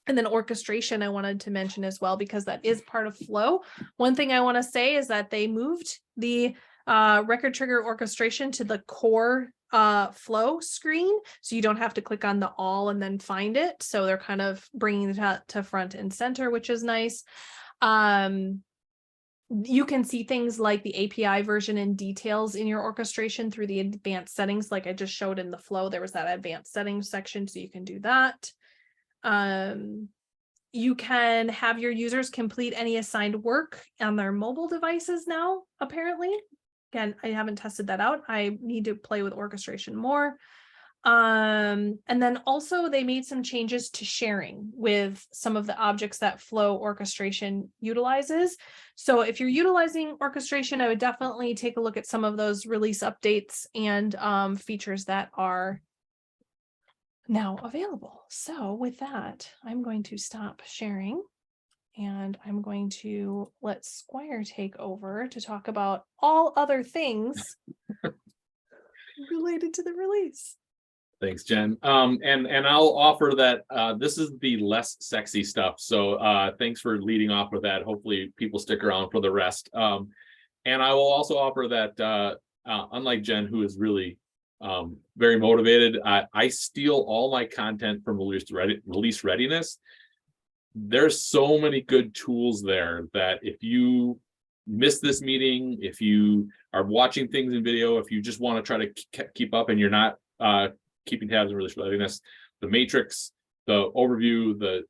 And then orchestration, I wanted to mention as well, because that is part of Flow. One thing I want to say is that they moved the record trigger orchestration to the core Flow screen, so you don't have to click on the all and then find it. So they're kind of bringing it to front and center, which is nice. You can see things like the API version and details in your orchestration through the advanced settings, like I just showed in the Flow. There was that advanced settings section, so you can do that. You can have your users complete any assigned work on their mobile devices now, apparently. Again, I haven't tested that out. I need to play with orchestration more. And then also they made some changes to sharing with some of the objects that Flow orchestration utilizes. So if you're utilizing orchestration, I would definitely take a look at some of those release updates and features that are now available. So with that, I'm going to stop sharing and I'm going to let Squire take over to talk about all other things related to the release.
Thanks, Jen. And I'll offer that this is the less sexy stuff. So thanks for leading off with that. Hopefully people stick around for the rest. And I will also offer that unlike Jen, who is really very motivated, I steal all my content from release readiness. There's so many good tools there that if you miss this meeting, if you are watching things in video, if you just want to try to keep up and you're not keeping tabs on release readiness, the matrix, the overview, the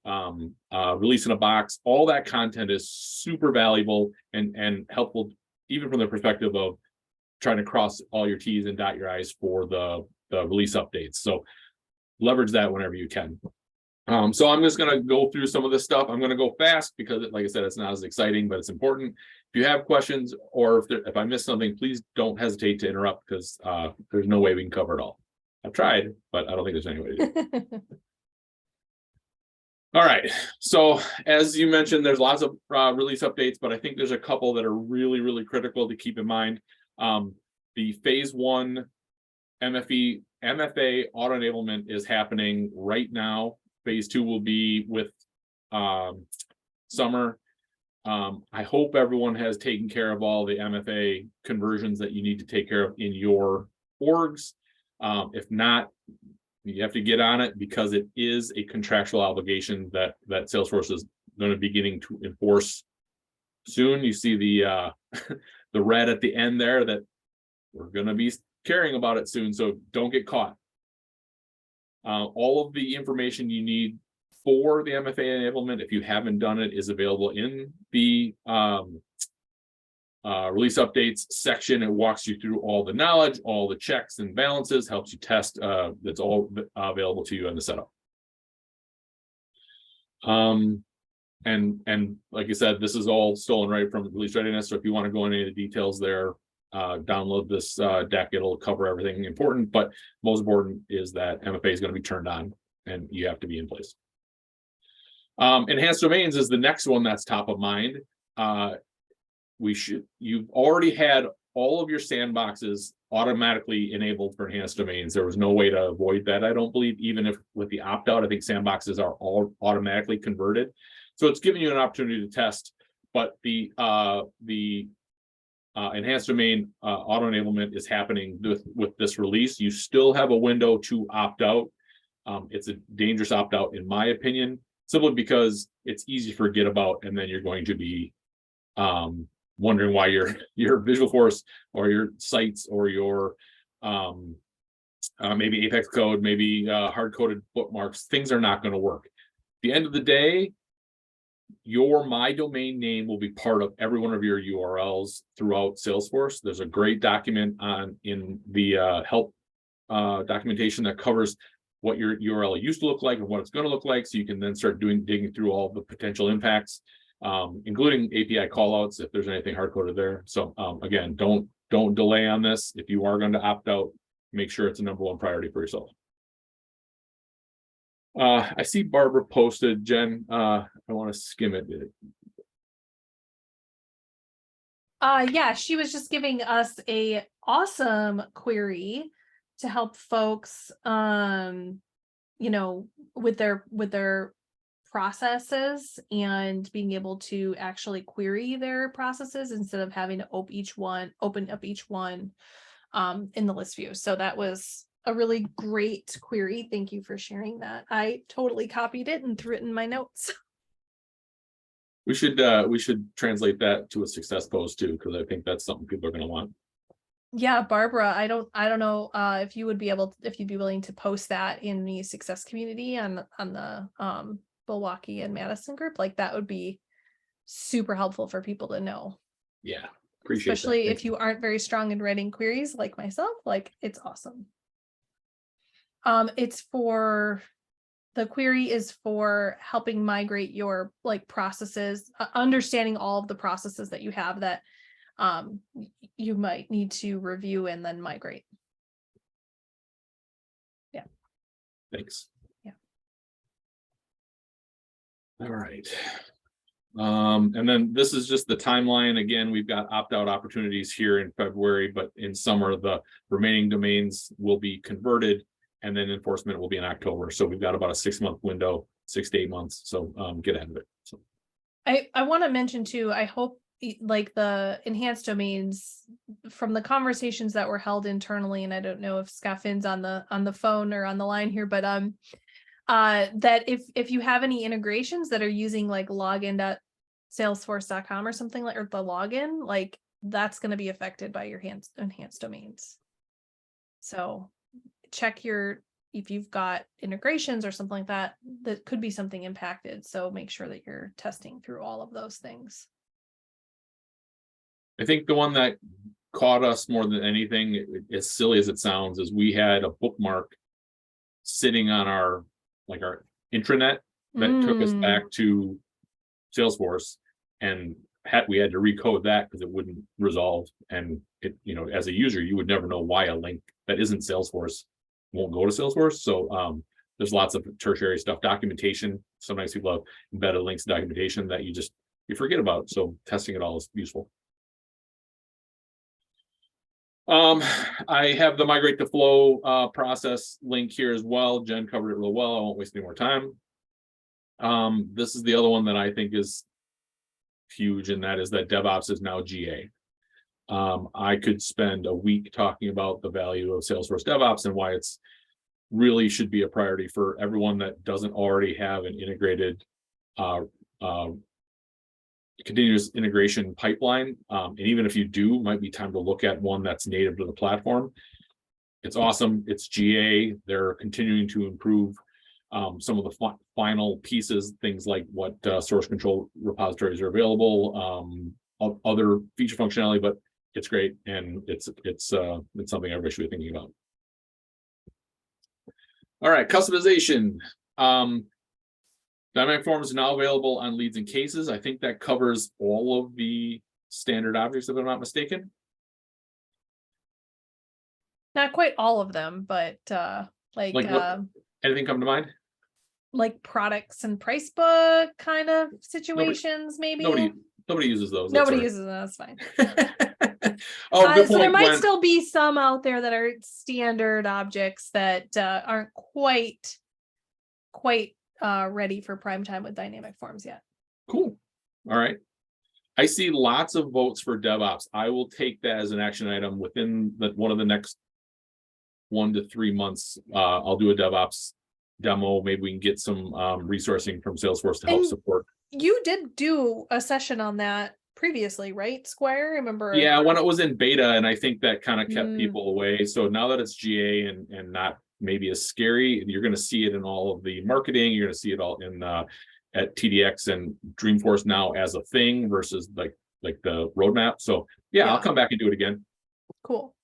release in a box, all that content is super valuable and helpful, even from the perspective of trying to cross all your T's and dot your I's for the release updates. So leverage that whenever you can. So I'm just going to go through some of this stuff. I'm going to go fast because, like I said, it's not as exciting, but it's important. If you have questions or if I missed something, please don't hesitate to interrupt because there's no way we can cover it all. I've tried, but I don't think there's any way to do it. All right. So as you mentioned, there's lots of release updates, but I think there's a couple that are really, really critical to keep in mind. The phase 1 MFA auto enablement is happening right now. Phase 2 will be with summer. I hope everyone has taken care of all the MFA conversions that you need to take care of in your orgs. If not, you have to get on it because it is a contractual obligation that Salesforce is going to be beginning to enforce soon. You see the the red at the end there that we're going to be caring about it soon, so don't get caught. All of the information you need for the MFA enablement, if you haven't done it, is available in the release updates section. It walks you through all the knowledge, all the checks and balances, helps you test. That's all available to you in the setup. And like I said, this is all stolen right from release readiness. So if you want to go into any of the details there, download this deck. It'll cover everything important, but most important is that MFA is going to be turned on and you have to be in place. Enhanced domains is the next one that's top of mind. You've already had all of your sandboxes automatically enabled for enhanced domains. There was no way to avoid that, I don't believe, even if with the opt-out, I think sandboxes are all automatically converted. So it's giving you an opportunity to test, but the enhanced domain auto enablement is happening with this release. You still have a window to opt out. It's a dangerous opt out, in my opinion, simply because it's easy to forget about, and then you're going to be wondering why your Visualforce or your sites or your maybe Apex code, maybe hard-coded bookmarks, things are not going to work. At the end of the day, your my domain name will be part of every one of your URLs throughout Salesforce. There's a great document in the help documentation that covers what your URL used to look like and what it's going to look like, so you can then start digging through all the potential impacts, including API callouts if there's anything hard-coded there. So again, don't delay on this. If you are going to opt out, make sure it's a #1 priority for yourself. I see Barbara posted, Jen. I want to skim it.
Yeah, she was just giving us a awesome query to help folks, you know, with their processes and being able to actually query their processes instead of having to open up each one in the list view. So that was a really great query. Thank you for sharing that. I totally copied it and threw it in my notes.
We should translate that to a success post too, because I think that's something people are going to want. Yeah,
Barbara, I don't know if you'd be willing to post that in the success community on the Milwaukee and Madison group. Like that would be super helpful for people to know.
Yeah, Appreciate that.
especially
Thank
if you aren't very strong in writing queries like myself, like it's awesome. It's for, the query is for helping migrate your like processes, understanding all of the processes that you have that you might need to review and then migrate.
Thanks.
Yeah.
All right. And then this is just the timeline. Again, we've got opt-out opportunities here in February, but in summer, the remaining domains will be converted and then enforcement will be in October. So we've got about a 6-month window, 6 to 8 months. So get ahead of it. So.
I want to mention too, I hope like the enhanced domains from the conversations that were held internally, and I don't know if Scott Finn's on the phone or on the line here, but that if you have any integrations that are using like login.salesforce.com or something like, or the login, like that's going to be affected by your enhanced domains. So check if you've got integrations or something like that, that could be something impacted. So make sure that you're testing through all of those things.
I think the one that caught us more than anything, as silly as it sounds, is we had a bookmark sitting on our intranet that took us back to Salesforce, and we had to recode that because it wouldn't resolve. And it, as a user, you would never know why a link that isn't Salesforce won't go to Salesforce. So there's lots of tertiary stuff, documentation. Sometimes people have embedded links to documentation that you forget about. So testing it all is useful. I have the migrate to flow process link here as well. Jen covered it real well. I won't waste any more time. This is the other one that I think is huge, and that is that DevOps is now GA. I could spend a week talking about the value of Salesforce DevOps and why it's really should be a priority for everyone that doesn't already have an integrated continuous integration pipeline. And even if you do, might be time to look at one that's native to the platform. It's awesome. It's GA. They're continuing to improve some of the final pieces, things like what source control repositories are available, other feature functionality, but it's great. And it's something everybody should be thinking about. All right, customization. Dynamic forms are now available on leads and cases. I think that covers all of the standard objects, if I'm not mistaken.
Not quite all of them, but
Anything come to mind?
Like products and price book kind of situations, maybe.
Nobody uses those.
Nobody uses them. That's fine.
Oh, good
So there
point,
might
Gwen.
still be some out there that are standard objects that aren't quite ready for prime time with dynamic forms yet.
Cool. All right. I see lots of votes for DevOps. I will take that as an action item within one of the next 1 to 3 months. I'll do a DevOps demo. Maybe we can get some resourcing from Salesforce to help support.
You did do a session on that previously, right, Squire? Remember?
Yeah, when it was in beta, and I think that kind of kept people away. So now that it's GA and not maybe as scary, you're going to see it in all of the marketing. You're going to see it all in at TDX and Dreamforce now as a thing versus like the roadmap. So yeah, I'll come back and do it again.
Cool.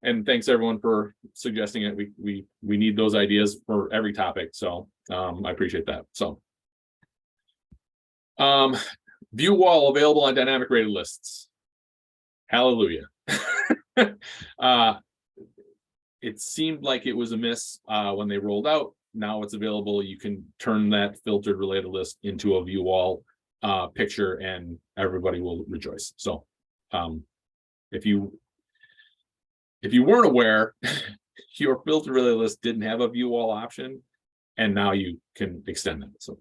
And thanks everyone for suggesting it. We need those ideas for every topic. So I appreciate that. So view wall available on dynamic rated lists. Hallelujah. It seemed like it was a miss when they rolled out. Now it's available. You can turn that filtered related list into a view wall picture and everybody will rejoice. So if you weren't aware, your filtered related list didn't have a view wall option, and now you can extend that. So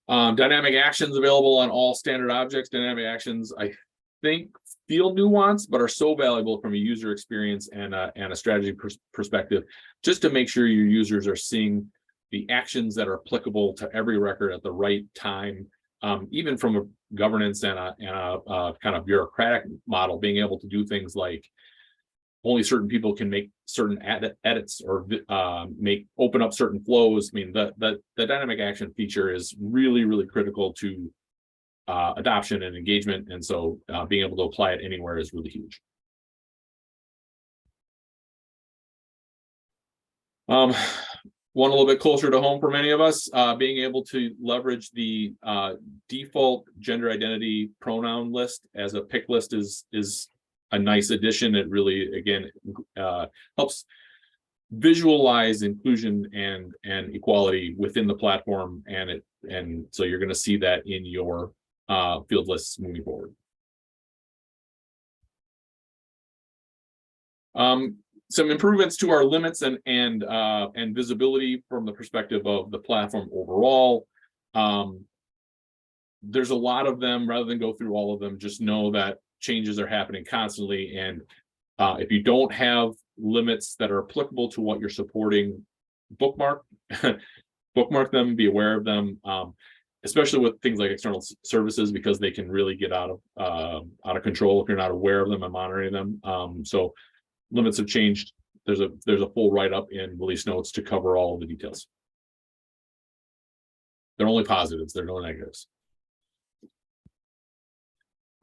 dynamic actions available on all standard objects. Dynamic actions, I think, feel nuanced, but are so valuable from a user experience and a strategy perspective, just to make sure your users are seeing the actions that are applicable to every record at the right time, even from a governance and a kind of bureaucratic model, being able to do things like only certain people can make certain edits or open up certain flows. I mean, the dynamic action feature is really, really critical to adoption and engagement. And so being able to apply it anywhere is really huge. One a little bit closer to home for many of us, being able to leverage the default gender identity pronoun list as a pick list is a nice addition. It really, again, helps visualize inclusion and equality within the platform, and so you're going to see that in your field lists moving forward. Some improvements to our limits and visibility from the perspective of the platform overall. There's a lot of them. Rather than go through all of them, just know that changes are happening constantly, and if you don't have limits that are applicable to what you're supporting, bookmark them, be aware of them, especially with things like external services, because they can really get out of control if you're not aware of them and monitoring them. So limits have changed. There's a full write-up in release notes to cover all of the details. They're only positives, there are no negatives.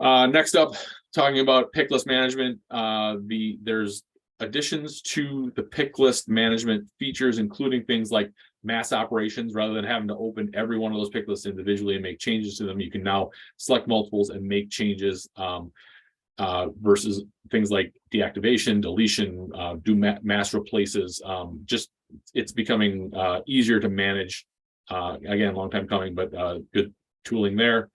Next up, talking about pick list management, there's additions to the pick list management features, including things like mass operations. Rather than having to open every one of those pick lists individually and make changes to them, you can now select multiples and make changes, versus things like deactivation, deletion, do mass replaces. Just it's becoming easier to manage. Again, long time coming, but good tooling there.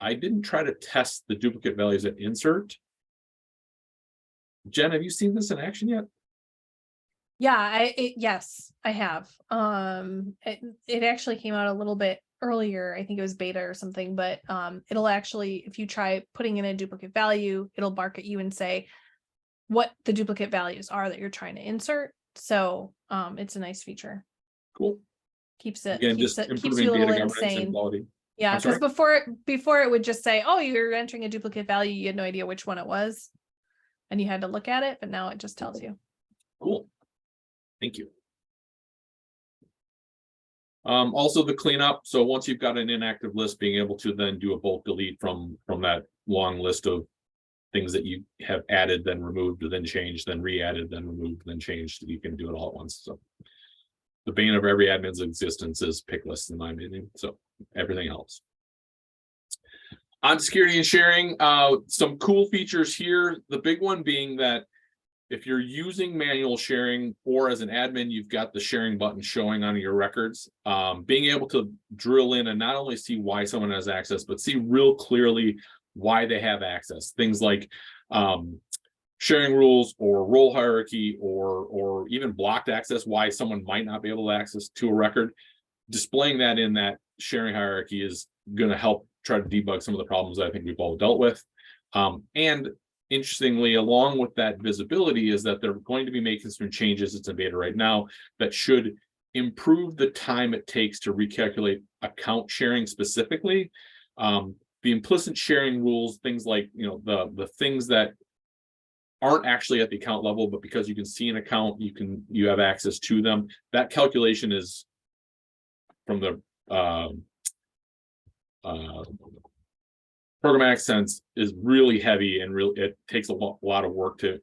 I didn't try to test the duplicate values at insert. Jen, have you seen this in action yet?
Yeah, yes, I have. It actually came out a little bit earlier. I think it was beta or something, but it'll actually, if you try putting in a duplicate value, it'll bark at you and say what the duplicate values are that you're trying to insert. So it's a nice feature.
Cool.
Keeps it,
Again,
keeps
just
you a
improving data
little
governance and
insane.
quality.
Yeah,
I'm sorry?
because before it would just say, oh, you're entering a duplicate value, you had no idea which one it was, and you had to look at it, but now it just tells you.
Cool. Thank you. Also the cleanup. So once you've got an inactive list, being able to then do a bulk delete from that long list of things that you have added, then removed, then changed, then re-added, then removed, then changed. You can do it all at once. So the bane of every admin's existence is pick lists, in my opinion. So everything helps. On security and sharing, some cool features here. The big one being that if you're using manual sharing, or as an admin, you've got the sharing button showing on your records, being able to drill in and not only see why someone has access, but see real clearly why they have access. Things like sharing rules or role hierarchy, or even blocked access, why someone might not be able to access to a record. Displaying that in that sharing hierarchy is going to help try to debug some of the problems that I think we've all dealt with. And interestingly, along with that visibility, is that they're going to be making some changes. It's in beta right now that should improve the time it takes to recalculate account sharing specifically. The implicit sharing rules, things like, you know, the things that aren't actually at the account level, but because you can see an account, you have access to them. That calculation is from the programmatic sense is really heavy, and it takes a lot of work to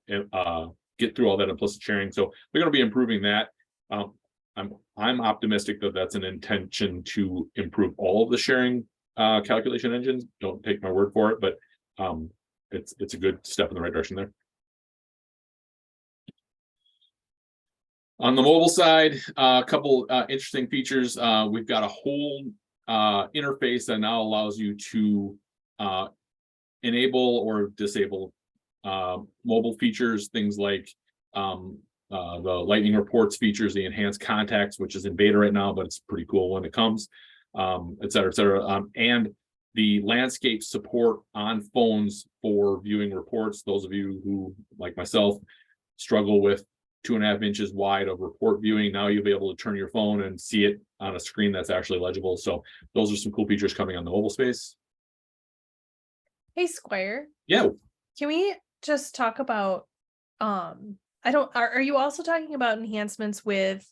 get through all that implicit sharing. So we're going to be improving that. I'm optimistic that that's an intention to improve all of the sharing calculation engines. Don't take my word for it, but it's a good step in the right direction there. On the mobile side, a couple interesting features. We've got a whole interface that now allows you to enable or disable mobile features, things like the lightning reports features, the enhanced contacts, which is in beta right now, but it's pretty cool when it comes, et cetera, et cetera. And the landscape support on phones for viewing reports. Those of you who, like myself, struggle with 2.5 inches wide of report viewing, now you'll be able to turn your phone and see it on a screen that's actually legible. So those are some cool features coming on the mobile space.
Hey, Squire.
Yeah.
Can we just talk about, are you also talking about enhancements with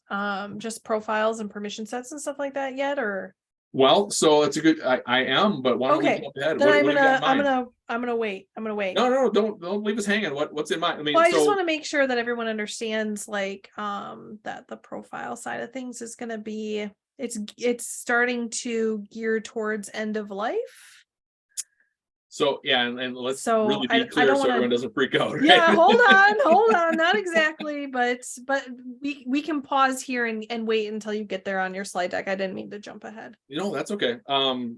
just profiles and permission sets and stuff like that yet, or?
Well, so it's a good, I am, but why don't we
Okay,
jump ahead?
then
What
I'm
do you got
gonna,
in mind?
I'm gonna wait. I'm gonna wait.
No, don't leave us hanging. What's in mind? I mean,
Well, I just
so,
want to make sure that everyone understands like that the profile side of things is gonna be it's starting to gear towards end of life.
so yeah, and let's
So
really
I
be clear
don't
so
wanna-
everyone doesn't freak out.
Yeah,
right?
hold on, not exactly, but we can pause here and wait until you get there on your slide deck. I didn't mean to jump ahead.
You know, that's okay.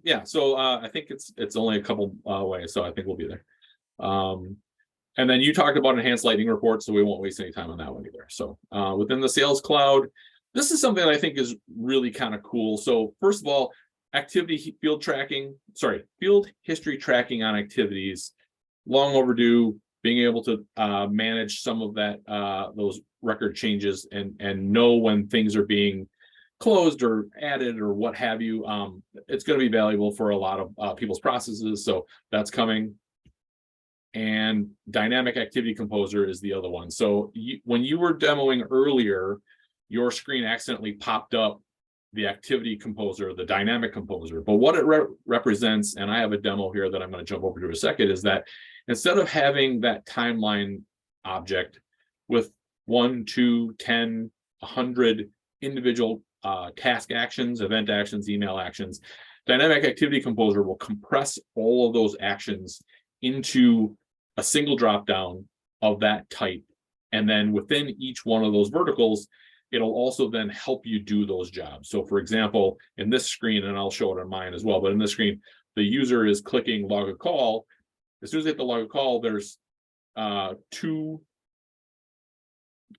Yeah, so I think it's only a couple ways, so I think we'll be there. And then you talked about enhanced lightning reports, so we won't waste any time on that one either. So within the Sales Cloud, this is something that I think is really kind of cool. So first of all, field history tracking on activities, long overdue. Being able to manage some of that those record changes and know when things are being closed or added or what have you. It's going to be valuable for a lot of people's processes, so that's coming. And Dynamic Activity Composer is the other one. So when you were demoing earlier, your screen accidentally popped up the Activity Composer, the Dynamic Composer. But what it represents, and I have a demo here that I'm going to jump over to in a second, is that instead of having that timeline object with 1, 2, 10, 100 individual task actions, event actions, email actions, Dynamic Activity Composer will compress all of those actions into a single drop down of that type. And then within each one of those verticals, it'll also then help you do those jobs. So for example, in this screen, and I'll show it on mine as well, but in this screen, the user is clicking log a call. As soon as they hit the log a call, there's 2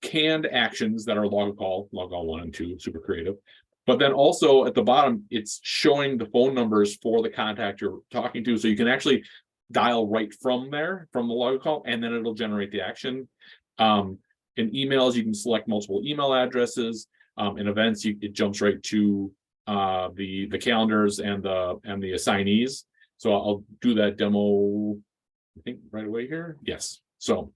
canned actions that are log a call 1 and 2, super creative. But then also at the bottom, it's showing the phone numbers for the contact you're talking to. So you can actually dial right from there, from the log call, and then it'll generate the action. In emails, you can select multiple email addresses. In events, it jumps right to the calendars and the assignees. So I'll do that demo, I think right away here. Yes. So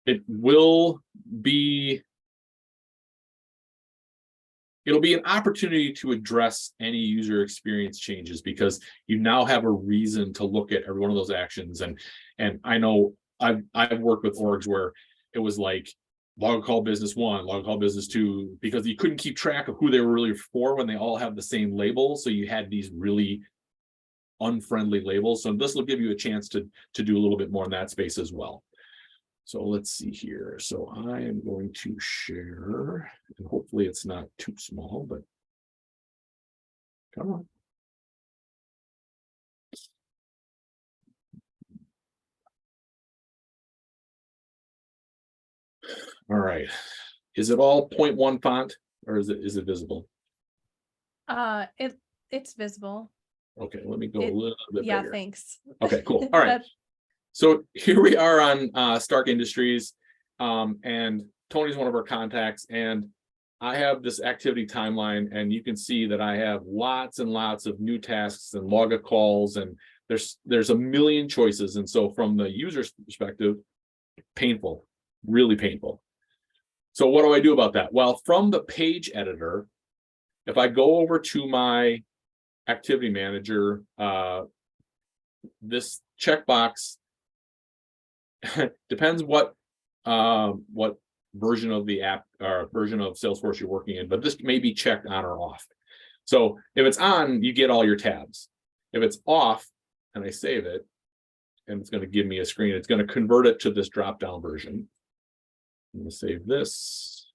it will be, it'll be an opportunity to address any user experience changes because you now have a reason to look at every one of those actions. And I know I've worked with orgs where it was like log call business 1, log call business 2, because you couldn't keep track of who they were really for when they all have the same label. So you had these really unfriendly labels. So this will give you a chance to do a little bit more in that space as well. So let's see here. So I am going to share, and hopefully it's not too small, but come on. All right. Is it all 0.1 font or is it visible?
It's visible.
Okay, let me go a little bit
Yeah,
bigger.
thanks.
Okay, cool. All right. So here we are on Stark Industries, and Tony's one of our contacts, and I have this activity timeline, and you can see that I have lots and lots of new tasks and log calls, and there's a million choices. And so from the user's perspective, painful, really painful. So what do I do about that? Well, from the page editor, if I go over to my activity manager, this checkbox depends what version of the app or version of Salesforce you're working in, but this may be checked on or off. So if it's on, you get all your tabs. If it's off and I save it, and it's going to give me a screen, it's going to convert it to this drop-down version. I'm going to save this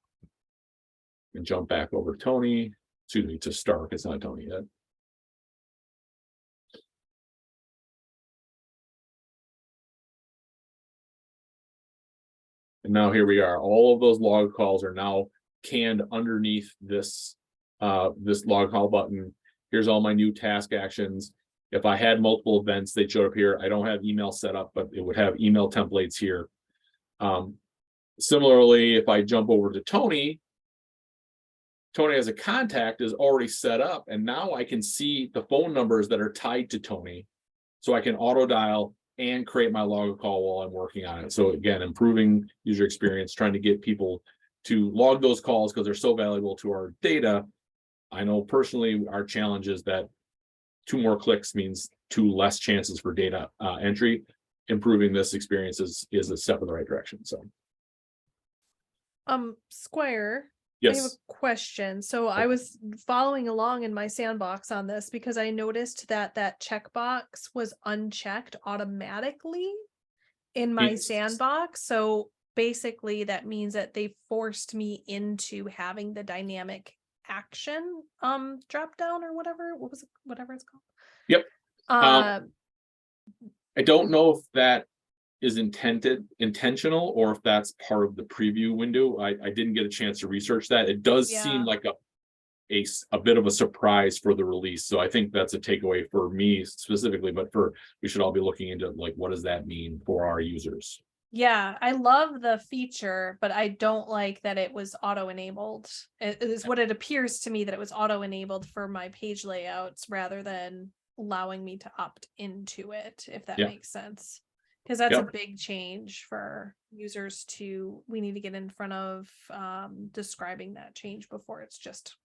and jump back over to Tony, excuse me, to Stark. It's not Tony yet. And now here we are. All of those log calls are now canned underneath this this log call button. Here's all my new task actions. If I had multiple events, they'd show up here. I don't have email set up, but it would have email templates here. Similarly, if I jump over to Tony, Tony as a contact is already set up, and now I can see the phone numbers that are tied to Tony, so I can auto dial and create my log call while I'm working on it. So again, improving user experience, trying to get people to log those calls because they're so valuable to our data, I know personally our challenge is that 2 more clicks means 2 less chances for data entry. Improving this experience is a step in the right direction. So
Squire, I have a
yes,
question. So I was following along in my sandbox on this because I noticed that that checkbox was unchecked automatically in my
It's-
sandbox. So basically that means that they forced me into having the dynamic action drop down or whatever. What was it? Whatever it's called.
Yep.
Uh,
I don't know if that is intentional or if that's part of the preview window. I didn't get a chance to research that. It does seem
Yeah.
like a bit of a surprise for the release. So I think that's a takeaway for me specifically, but we should all be looking into like, what does that mean for our users?
Yeah, I love the feature, but I don't like that it was auto-enabled. It is what it appears to me that it was auto-enabled for my page layouts rather than allowing me to opt into it, if that
Yeah.
makes sense. Because that's a
Yep.
big change for users we need to get in front of describing that change before it's just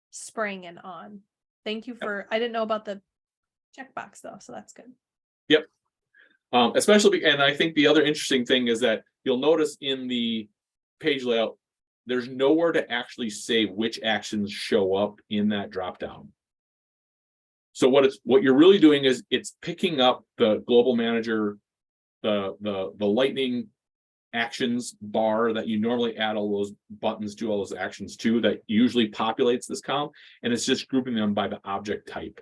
spraying on. Thank you I didn't know about the checkbox though, so that's good.
Yep. Especially, and I think the other interesting thing is that you'll notice in the page layout, there's nowhere to actually say which actions show up in that dropdown. So what you're really doing is it's picking up the global manager, the lightning actions bar that you normally add all those buttons to, all those actions to, that usually populates this column, and it's just grouping them by the object type.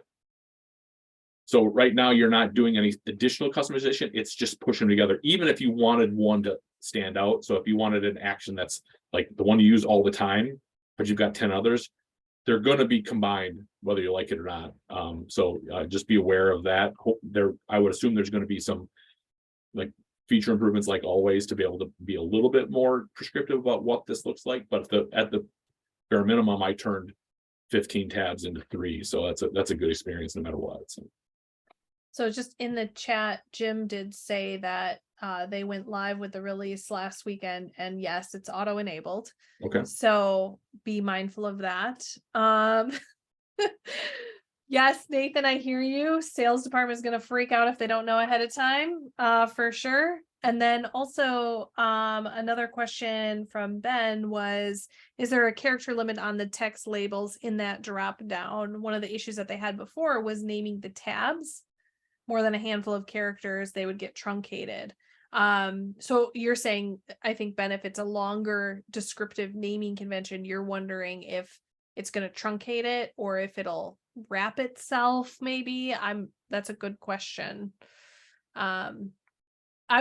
So right now you're not doing any additional customization. It's just pushing them together. Even if you wanted one to stand out. So if you wanted an action that's like the one you use all the time, but you've got 10 others, they're going to be combined, whether you like it or not. So just be aware of that. I would assume there's going to be some like feature improvements, like always, to be able to be a little bit more prescriptive about what this looks like. But at the bare minimum, I turned 15 tabs into 3. So that's a good experience no matter what.
So just in the chat, Jim did say that they went live with the release last weekend, and yes, it's auto-enabled.
Okay.
So be mindful of that. Yes, Nathan, I hear you. Sales department is going to freak out if they don't know ahead of time, for sure. And then also another question from Ben was, is there a character limit on the text labels in that drop down? One of the issues that they had before was naming the tabs. More than a handful of characters, they would get truncated. So you're saying, I think, Ben, if it's a longer descriptive naming convention, you're wondering if it's going to truncate it or if it'll wrap itself, maybe. That's a good question. I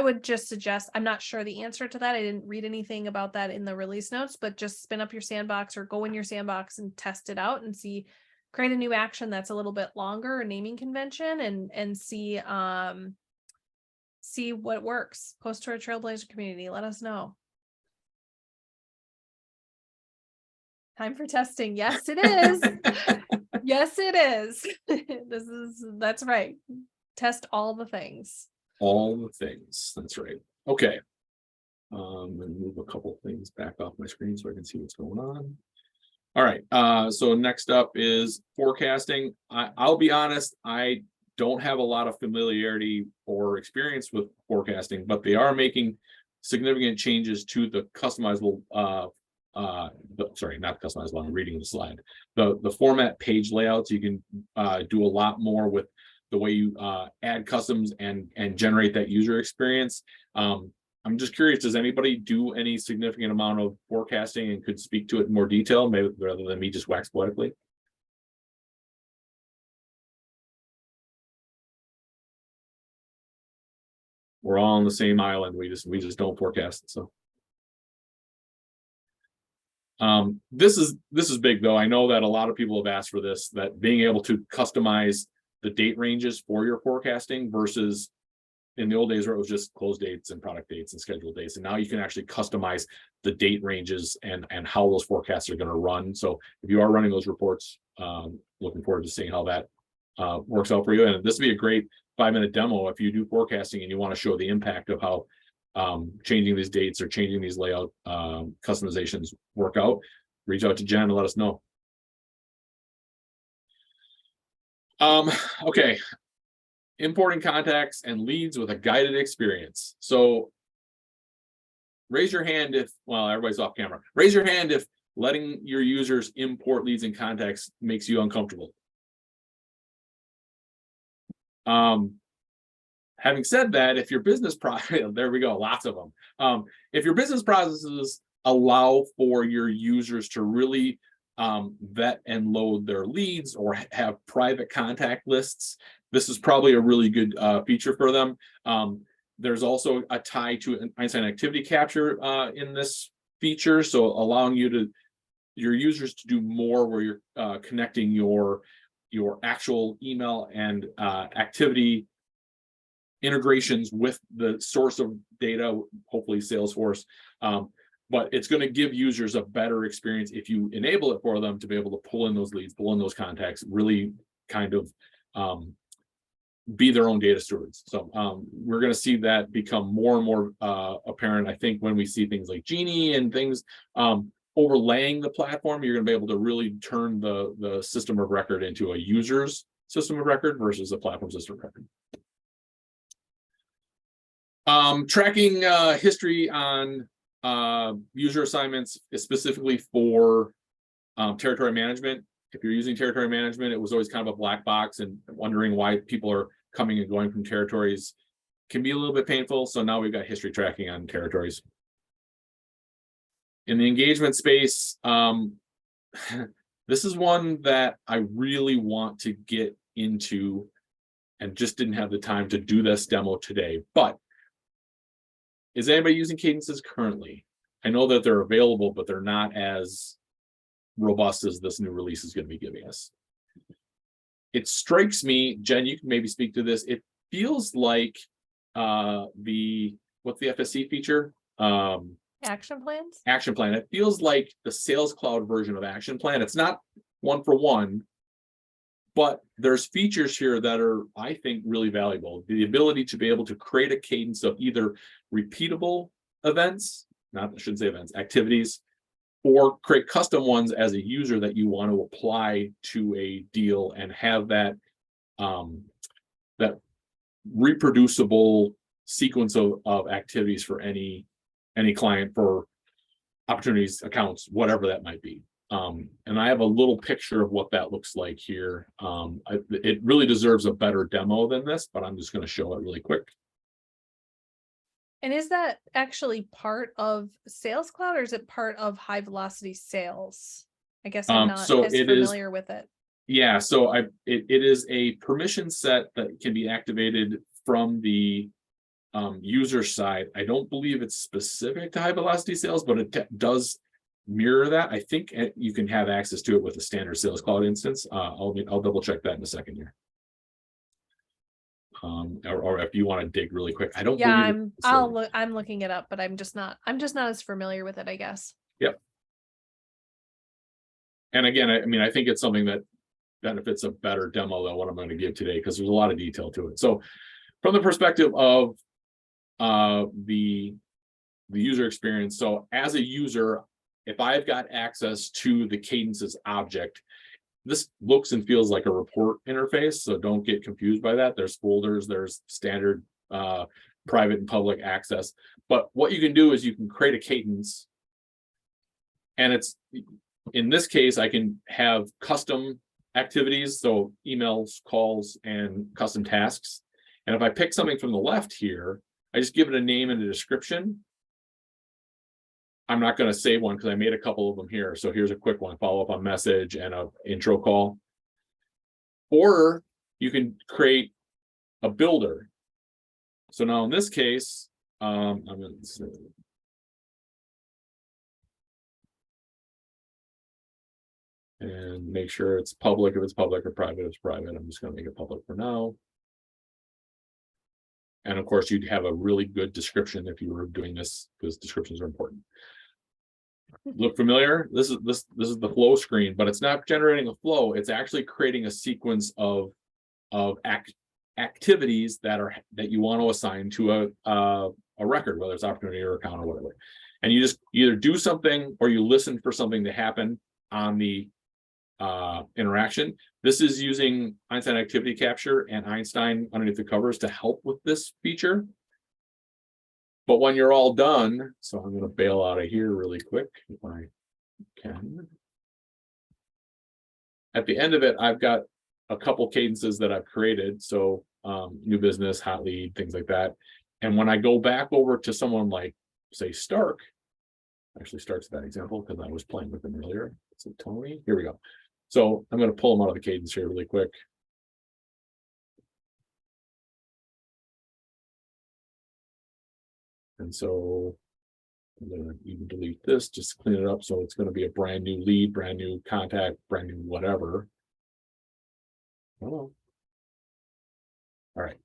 would just suggest, I'm not sure the answer to that. I didn't read anything about that in the release notes, but just spin up your sandbox or go in your sandbox and test it out and see, create a new action that's a little bit longer, a naming convention, and see what works. Post to our Trailblazer community. Let us know. Time for testing. Yes, it is. Yes, it is. That's right. Test all the things.
All the things. That's right. Okay. And move a couple things back off my screen so I can see what's going on. All right. So next up is forecasting. I'll be honest, I don't have a lot of familiarity or experience with forecasting, but they are making significant changes to the customizable sorry, not customizable, I'm reading the slide. The format page layouts, you can do a lot more with the way you add customs and generate that user experience. I'm just curious, does anybody do any significant amount of forecasting and could speak to it in more detail, maybe rather than me just wax poetically? We're all on the same island. We just don't forecast. So this is big though. I know that a lot of people have asked for this, that being able to customize the date ranges for your forecasting versus in the old days where it was just close dates and product dates and scheduled dates. And now you can actually customize the date ranges and how those forecasts are going to run. So if you are running those reports, looking forward to seeing how that works out for you. And this would be a great 5-minute demo if you do forecasting and you want to show the impact of how changing these dates or changing these layout customizations work out. Reach out to Jen and let us know. Okay. Importing contacts and leads with a guided experience. So raise your hand if, well, everybody's off camera. Raise your hand if letting your users import leads and contacts makes you uncomfortable. Having said that, if your business there we go, lots of them. If your business processes allow for your users to really vet and load their leads or have private contact lists, this is probably a really good feature for them. There's also a tie to an Einstein activity capture in this feature, so allowing your users to do more where you're connecting your actual email and activity integrations with the source of data, hopefully Salesforce. But it's going to give users a better experience if you enable it for them to be able to pull in those leads, pull in those contacts, really kind of be their own data stewards. So we're going to see that become more and more apparent. I think when we see things like Genie and things overlaying the platform, you're going to be able to really turn the system of record into a user's system of record versus a platform system of record. Tracking history on user assignments is specifically for territory management. If you're using territory management, it was always kind of a black box, and wondering why people are coming and going from territories can be a little bit painful. So now we've got history tracking on territories. In the engagement space, this is one that I really want to get into and just didn't have the time to do this demo today. But is anybody using cadences currently? I know that they're available, but they're not as robust as this new release is going to be giving us. It strikes me, Jen, you can maybe speak to this. It feels like what's the FSC feature?
Action plans?
Action plan. It feels like the Sales Cloud version of Action Plan. It's not one for one, but there's features here that are, I think, really valuable. The ability to be able to create a cadence of either repeatable events, I shouldn't say events, activities, or create custom ones as a user that you want to apply to a deal and have that that reproducible sequence of activities for any client for opportunities, accounts, whatever that might be. And I have a little picture of what that looks like here. It really deserves a better demo than this, but I'm just going to show it really quick.
And is that actually part of Sales Cloud, or is it part of High Velocity Sales? I guess I'm not
so
as
it
familiar with it.
Yeah, so it is a permission set that can be activated from the user side. I don't believe it's specific to High Velocity Sales, but it does mirror that. I think you can have access to it with a standard Sales Cloud instance. I'll double check that in a second here. Or if you want to dig really quick, I don't.
Yeah, I'm looking it up, but I'm just not as familiar with it, I guess.
Yep. And again, I think it's something that benefits a better demo than what I'm going to give today, because there's a lot of detail to it. So from the perspective of the user experience, so as a user, if I've got access to the cadences object, this looks and feels like a report interface, so don't get confused by that. There's folders, there's standard private and public access. But what you can do is you can create a cadence, and it's, in this case, I can have custom activities, so emails, calls, and custom tasks. And if I pick something from the left here, I just give it a name and a description. I'm not going to save one because I made a couple of them here. So here's a quick one: follow up on message and a intro call. Or you can create a builder. So now in this case, I'm going to say, and make sure it's public if it's public, or private if it's private. I'm just going to make it public for now. And of course, you'd have a really good description if you were doing this, because descriptions are important. Look familiar? This is the flow screen, but it's not generating a flow. It's actually creating a sequence of activities that you want to assign to a record, whether it's opportunity or account or whatever. And you just either do something or you listen for something to happen on the interaction. This is using Einstein activity capture and Einstein underneath the covers to help with this feature. But when you're all done, so I'm going to bail out of here really quick if I can. At the end of it, I've got a couple cadences that I've created. So new business, hot lead, things like that. And when I go back over to someone like, say, Stark, actually starts that example because I was playing with them earlier. So Tony, here we go. So I'm going to pull them out of the cadence here really quick. And so I'm going to even delete this, just clean it up. So it's going to be a brand new lead, brand new contact, brand new whatever. Oh. All right.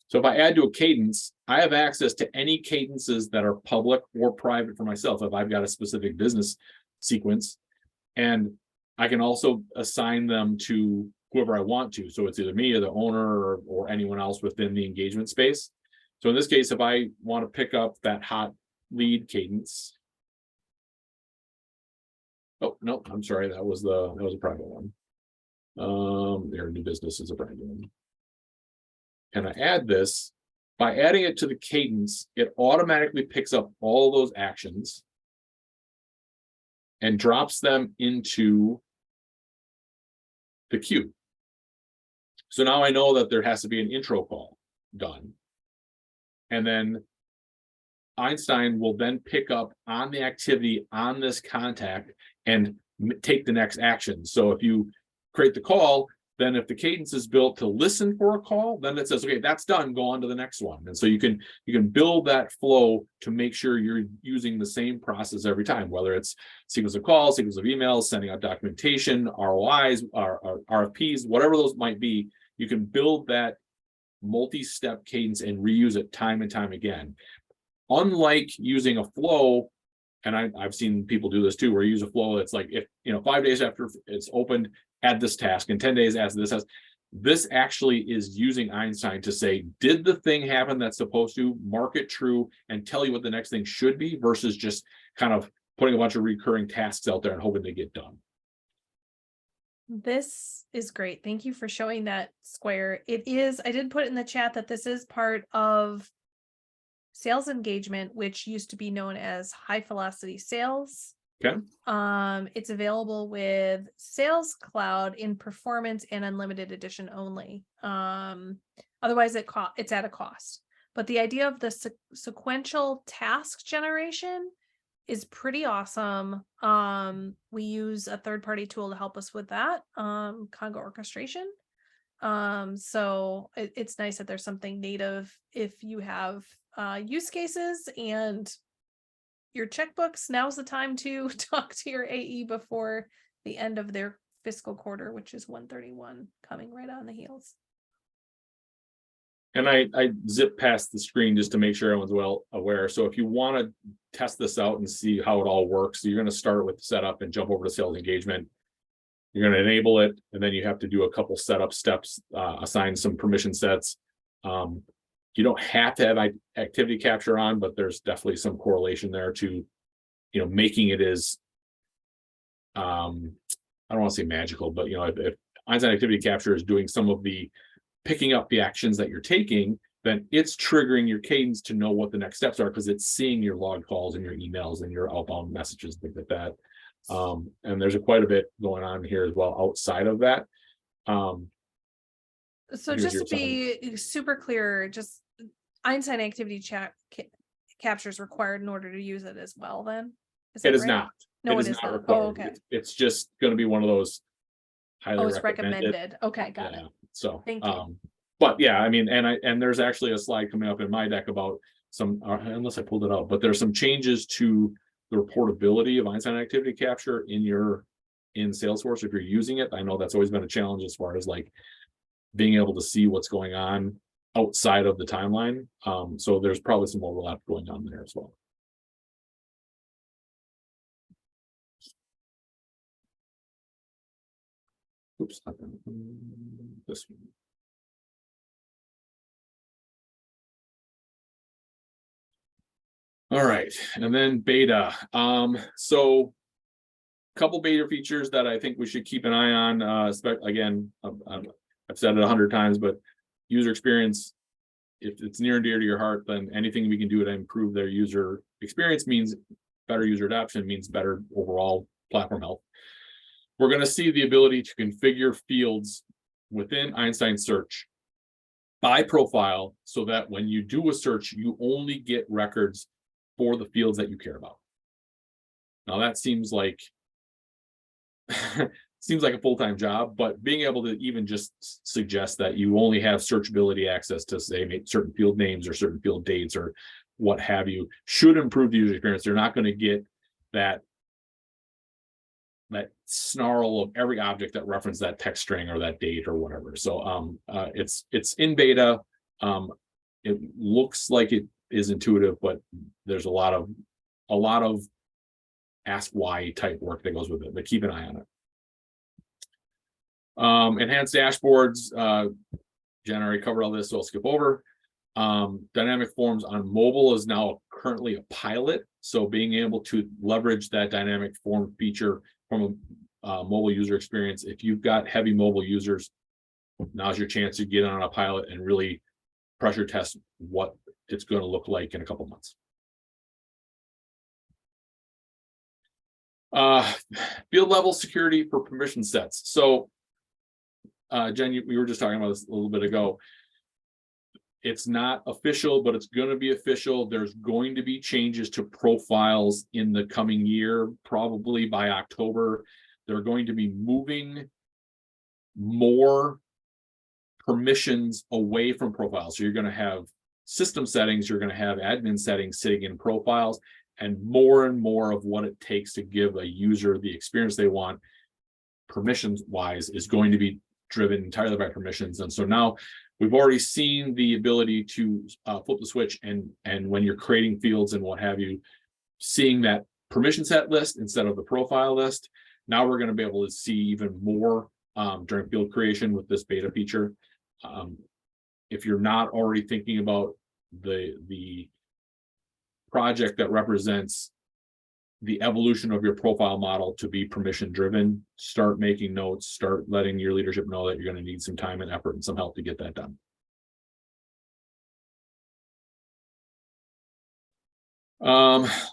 So if I add to a cadence, I have access to any cadences that are public or private for myself if I've got a specific business sequence. And I can also assign them to whoever I want to. So it's either me or the owner or anyone else within the engagement space. So in this case, if I want to pick up that hot lead cadence. Oh, no, I'm sorry. That was a private one. Their new business is a brand new one. And I add this, by adding it to the cadence, it automatically picks up all those actions and drops them into the queue. So now I know that there has to be an intro call done. And then Einstein will then pick up on the activity on this contact and take the next action. So if you create the call, then if the cadence is built to listen for a call, then it says, okay, that's done, go on to the next one. And so you can build that flow to make sure you're using the same process every time, whether it's sequence of calls, sequence of emails, sending out documentation, ROIs, or RFPs, whatever those might be, you can build that multi-step cadence and reuse it time and time again. Unlike using a flow, and I've seen people do this too, where you use a flow that's like, if 5 days after it's opened, add this task, and 10 days after this has. This actually is using Einstein to say, did the thing happen that's supposed to, mark it true, and tell you what the next thing should be, versus just kind of putting a bunch of recurring tasks out there and hoping they get done.
This is great. Thank you for showing that, Square. It is, I did put in the chat that this is part of sales engagement, which used to be known as high velocity sales.
Okay.
It's available with Sales Cloud in performance and unlimited edition only. Otherwise it's at a cost. But the idea of the sequential task generation is pretty awesome. We use a third-party tool to help us with that, Conga orchestration. So it's nice that there's something native if you have use cases and your checkbooks. Now's the time to talk to your AE before the end of their fiscal quarter, which is 1/31, coming right on the heels.
And I zip past the screen just to make sure everyone's well aware. So if you want to test this out and see how it all works, you're going to start with setup and jump over to sales engagement. You're going to enable it, and then you have to do a couple setup steps, assign some permission sets. You don't have to have activity capture on, but there's definitely some correlation there to, making it as, I don't want to say magical, but if Einstein activity capture is doing some of the picking up the actions that you're taking, then it's triggering your cadence to know what the next steps are, because it's seeing your log calls and your emails and your outbound messages, things like that. And there's quite a bit going on here as well outside of that.
So just to be super clear, just Einstein activity capture is required in order to use it as well, then?
It is not.
No, it is not. Oh, okay.
It's just going to be one of those highly
it's recommended. Okay, got it.
So,
thank you.
But yeah, I mean, and there's actually a slide coming up in my deck about some, unless I pulled it out, but there's some changes to the reportability of Einstein activity capture in Salesforce if you're using it. I know that's always been a challenge as far as like being able to see what's going on outside of the timeline. So there's probably some overlap going on there as well. Oops, this one. All right, and then beta. So couple beta features that I think we should keep an eye on. Again, I've said it 100 times, but user experience, if it's near and dear to your heart, then anything we can do to improve their user experience means better user adoption, means better overall platform health. We're going to see the ability to configure fields within Einstein Search by profile so that when you do a search, you only get records for the fields that you care about. Now that seems like a full-time job, but being able to even just suggest that you only have searchability access to, say, certain field names or certain field dates or what have you should improve the user experience. They're not going to get that snarl of every object that references that text string or that date or whatever. So it's in beta. It looks like it is intuitive, but there's a lot of ask why type work that goes with it, but keep an eye on it. Enhanced dashboards, Jen already covered all this, so I'll skip over. Dynamic forms on mobile is now currently a pilot, so being able to leverage that dynamic form feature from a mobile user experience. If you've got heavy mobile users, now's your chance to get on a pilot and really pressure test what it's going to look like in a couple months. Field level security for permission sets. So Jen, we were just talking about this a little bit ago. It's not official, but it's going to be official. There's going to be changes to profiles in the coming year, probably by October. They're going to be moving more permissions away from profiles. So you're going to have system settings, you're going to have admin settings sitting in profiles, and more of what it takes to give a user the experience they want permissions wise is going to be driven entirely by permissions. And so now we've already seen the ability to flip the switch and when you're creating fields and what have you, seeing that permission set list instead of the profile list. Now we're going to be able to see even more during field creation with this beta feature. If you're not already thinking about the project that represents the evolution of your profile model to be permission driven, start making notes, start letting your leadership know that you're going to need some time and effort and some help to get that done.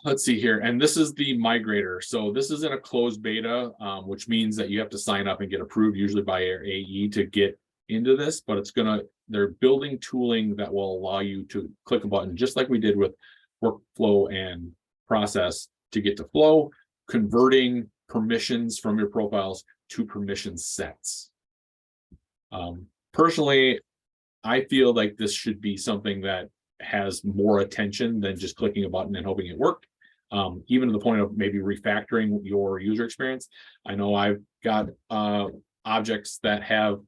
Let's see here. And this is the migrator. So this is in a closed beta, which means that you have to sign up and get approved usually by your AE to get into this, but they're building tooling that will allow you to click a button, just like we did with workflow and process, to get to flow, converting permissions from your profiles to permission sets. Personally, I feel like this should be something that has more attention than just clicking a button and hoping it worked. Even to the point of maybe refactoring your user experience. I know I've got objects that have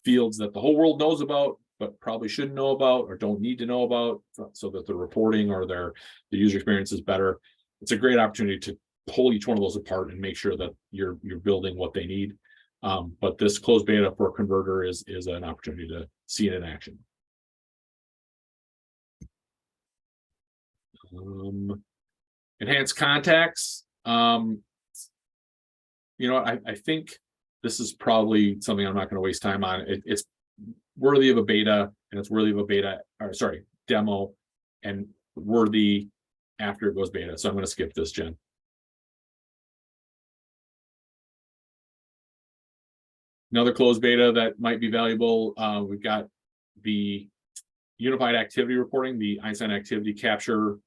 fields that the whole world knows about, but probably shouldn't know about or don't need to know about, so that the reporting or the user experience is better. It's a great opportunity to pull each one of those apart and make sure that you're building what they need. But this closed beta for a converter is an opportunity to see it in action. Enhanced contacts. You know what? I think this is probably something I'm not going to waste time on. It's worthy of a beta, and it's worthy of a demo, and worthy after it goes beta. So I'm going to skip this, Jen. Another closed beta that might be valuable. We've got the unified activity reporting, the Einstein activity capture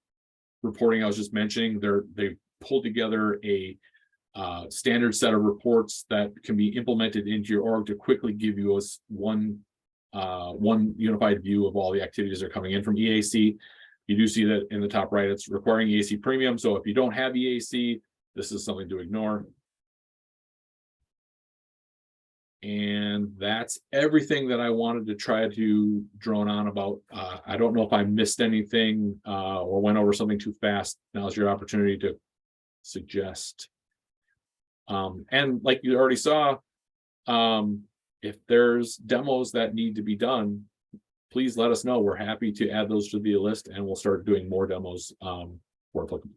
reporting I was just mentioning. They've pulled together a standard set of reports that can be implemented into your org to quickly give you one unified view of all the activities that are coming in from EAC. You do see that in the top right, it's requiring EAC premium. So if you don't have EAC, this is something to ignore. And that's everything that I wanted to try to drone on about. I don't know if I missed anything or went over something too fast. Now's your opportunity to suggest. And like you already saw, if there's demos that need to be done, please let us know. We're happy to add those to the list, and we'll start doing more demos where applicable.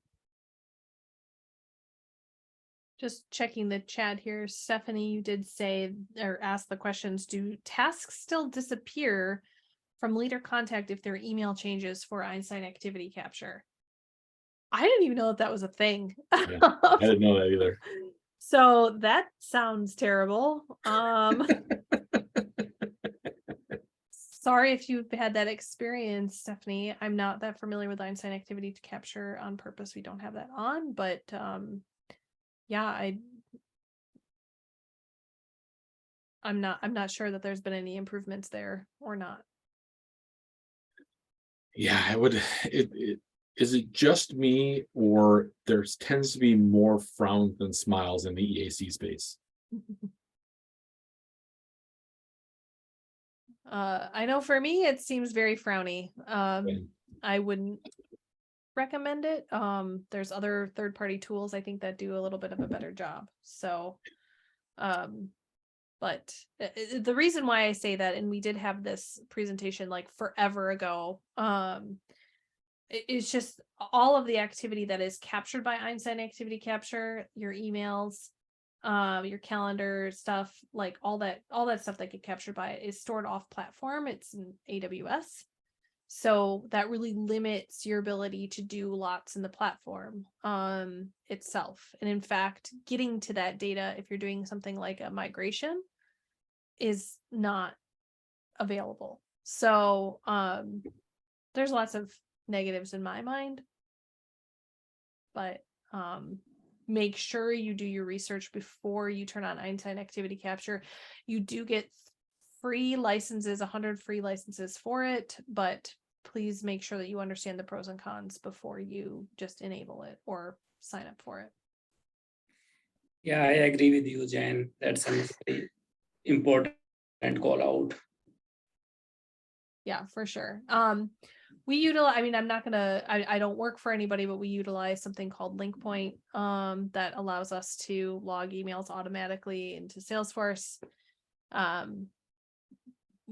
Just checking the chat here. Stephanie, you did say or ask the questions. Do tasks still disappear from leader contact if their email changes for Einstein activity capture? I didn't even know that was a thing.
Yeah, I didn't know that either.
So that sounds terrible. Sorry if you've had that experience, Stephanie. I'm not that familiar with Einstein activity to capture on purpose. We don't have that on, but yeah, I'm not sure that there's been any improvements there or not.
Yeah, is it just me, or there tends to be more frowns than smiles in the EAC space?
I know for me, it seems very frowny. I wouldn't recommend it. There's other third-party tools I think that do a little bit of a better job. So, but the reason why I say that, and we did have this presentation like forever ago, it's just all of the activity that is captured by Einstein activity capture, your emails, your calendar stuff, like all that stuff that get captured by it is stored off platform. It's in AWS. So that really limits your ability to do lots in the platform itself. And in fact, getting to that data, if you're doing something like a migration, is not available. So there's lots of negatives in my mind, but make sure you do your research before you turn on Einstein activity capture. You do get free licenses, 100 free licenses for it, but please make sure that you understand the pros and cons before you just enable it or sign up for it.
Yeah, I agree with you, Jen. That's a very important call out.
Yeah, for sure. We utilize, I mean, I'm not gonna, I don't work for anybody, but we utilize something called LinkPoint that allows us to log emails automatically into Salesforce.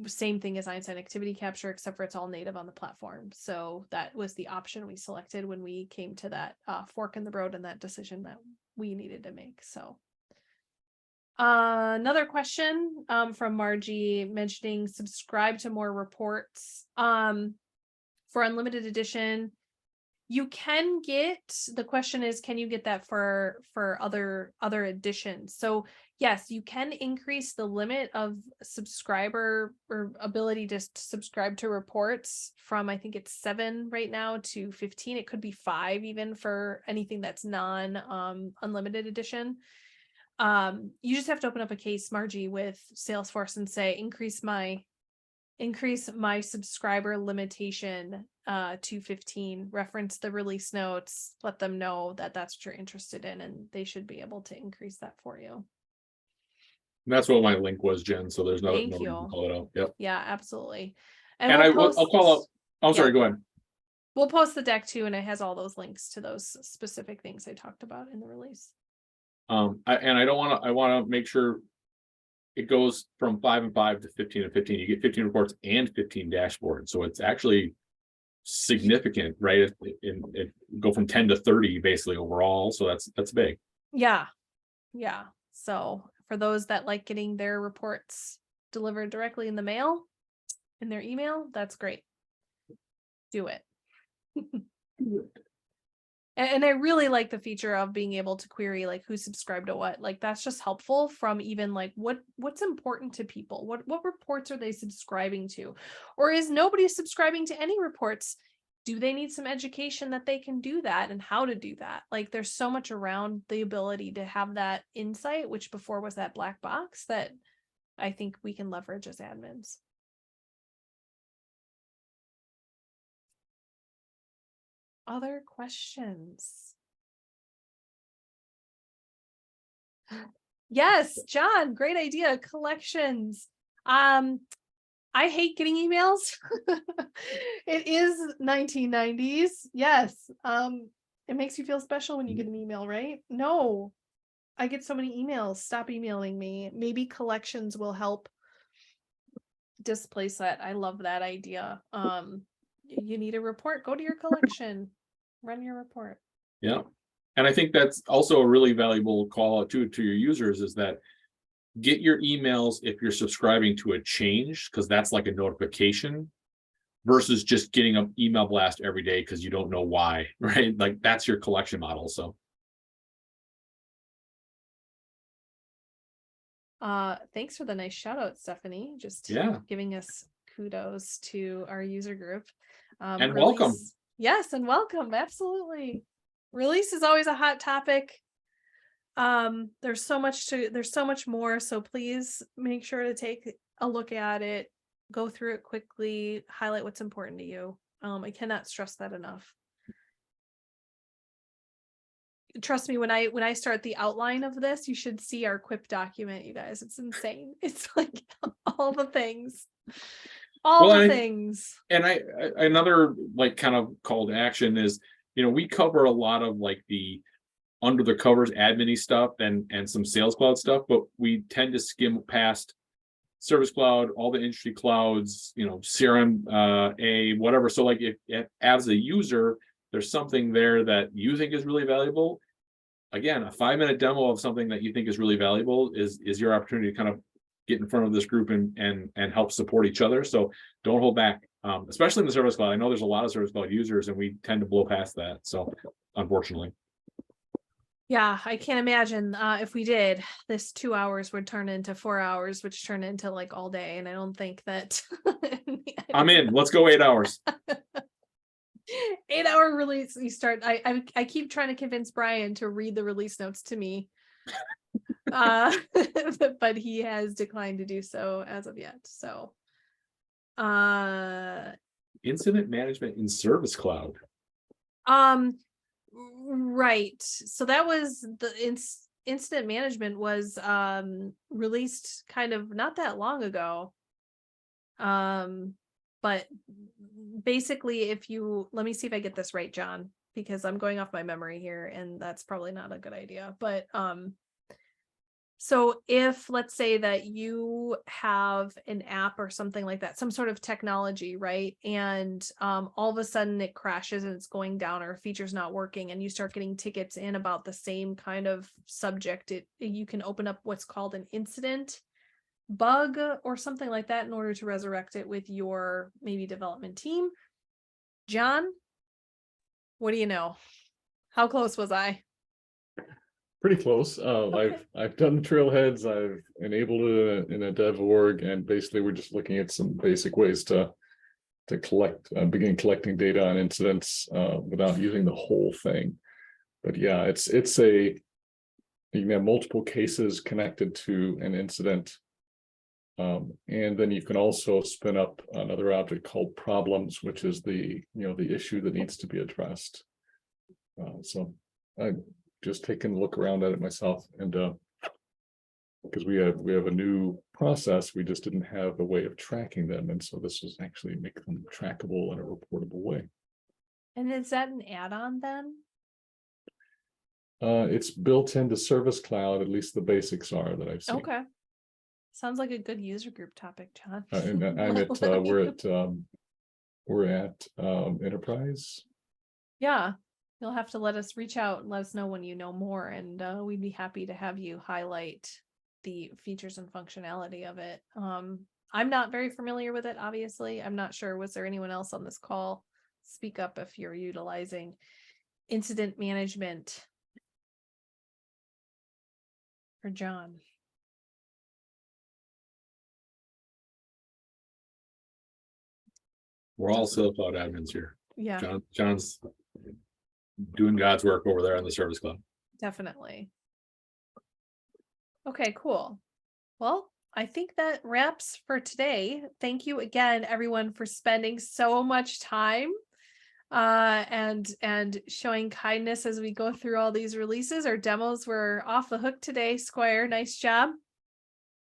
Same thing as Einstein activity capture, except for it's all native on the platform. So that was the option we selected when we came to that fork in the road and that decision that we needed to make. So another question from Margie mentioning subscribe to more reports. For unlimited edition, you can get, the question is, can you get that for other editions? So yes, you can increase the limit of subscriber or ability to subscribe to reports from, I think it's 7 right now to 15. It could be 5 even for anything that's non unlimited edition. You just have to open up a case, Margie, with Salesforce and say, increase my subscriber limitation to 15, reference the release notes, let them know that that's what you're interested in, and they should be able to increase that for you.
And that's what my link was, Jen. So there's no
Thank
reason to
you.
call it out. Yep.
Yeah, absolutely.
And
we'll
I'll call out. Oh, sorry.
Yeah.
Go ahead.
We'll post the deck too, and it has all those links to those specific things I talked about in the release.
I want to make sure it goes from 5 and 5 to 15 and 15. You get 15 reports and 15 dashboards. So it's actually significant, right? It go from 10 to 30 basically overall. So that's big.
Yeah. So for those that like getting their reports delivered directly in the mail, in their email, that's great. Do it. And I really like the feature of being able to query like who subscribed to what. Like that's just helpful from even like what's important to people. What reports are they subscribing to? Or is nobody subscribing to any reports? Do they need some education that they can do that and how to do that? Like there's so much around the ability to have that insight, which before was that black box, that I think we can leverage as admins. Other questions? Yes, John, great idea. Collections. I hate getting emails. It is 1990s. Yes. It makes you feel special when you get an email, right? No, I get so many emails. Stop emailing me. Maybe collections will help displace that. I love that idea. You need a report, go to your collection, run your report.
Yeah. And I think that's also a really valuable call out to your users is that get your emails if you're subscribing to a change, because that's like a notification versus just getting an email blast every day because you don't know why, right? Like that's your collection model. So
thanks for the nice shout out, Stephanie. Just
yeah,
giving us kudos to our user group.
and welcome.
Yes, and welcome. Absolutely. Release is always a hot topic. There's so much more. So please make sure to take a look at it, go through it quickly, highlight what's important to you. I cannot stress that enough. Trust me, when I start the outline of this, you should see our Quip document, you guys. It's insane. It's like all the things. Things.
And I another like kind of call to action is, we cover a lot of like the under the covers admin-y stuff and some Sales Cloud stuff, but we tend to skim past Service Cloud, all the industry clouds, CRM, whatever. So like if as a user, there's something there that you think is really valuable. Again, a 5-minute demo of something that you think is really valuable is your opportunity to kind of get in front of this group and help support each other. So don't hold back, especially in the Service Cloud. I know there's a lot of Service Cloud users and we tend to blow past that. So unfortunately.
Yeah, I can't imagine if we did, this 2 hours would turn into 4 hours, which turn into like all day. And I don't think that
I'm in. Let's go 8 hours.
8-hour release. You start. I keep trying to convince Brian to read the release notes to me. But he has declined to do so as of yet. So
Incident management in Service Cloud.
Right. So that was the incident management was released kind of not that long ago. But basically let me see if I get this right, John, because I'm going off my memory here and that's probably not a good idea. But so if let's say that you have an app or something like that, some sort of technology, right? And all of a sudden it crashes and it's going down or a feature's not working and you start getting tickets in about the same kind of subject, you can open up what's called an incident bug or something like that in order to resurrect it with your maybe development team. John, what do you know? How close was I?
Pretty close.
Okay.
I've done trailheads. I've enabled it in a dev org, and basically we're just looking at some basic ways to begin collecting data on incidents without using the whole thing. But yeah, it's you can have multiple cases connected to an incident, and then you can also spin up another object called problems, which is the issue that needs to be addressed. So I just taken a look around at it myself, and because we have a new process, we just didn't have a way of tracking them, and so this was actually make them trackable in a reportable way.
And is that an add-on then?
It's built into Service Cloud, at least the basics are that I've seen.
Okay, sounds like a good user group topic, John.
And I'm at we're at Enterprise.
Yeah, you'll have to reach out and let us know when you know more, and we'd be happy to have you highlight the features and functionality of it. I'm not very familiar with it, obviously. I'm not sure. Was there anyone else on this call? Speak up if you're utilizing incident management. For John.
We're all Sales Cloud admins here.
Yeah,
John's doing God's work over there on the Service Cloud.
definitely. Okay, cool. Well, I think that wraps for today. Thank you again, everyone, for spending so much time and showing kindness as we go through all these releases. Our demos were off the hook today. Squire, nice job.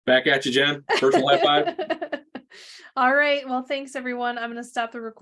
Back at you, Jen. Personal high five.
All right. Well, thanks, everyone. I'm going to stop the recording.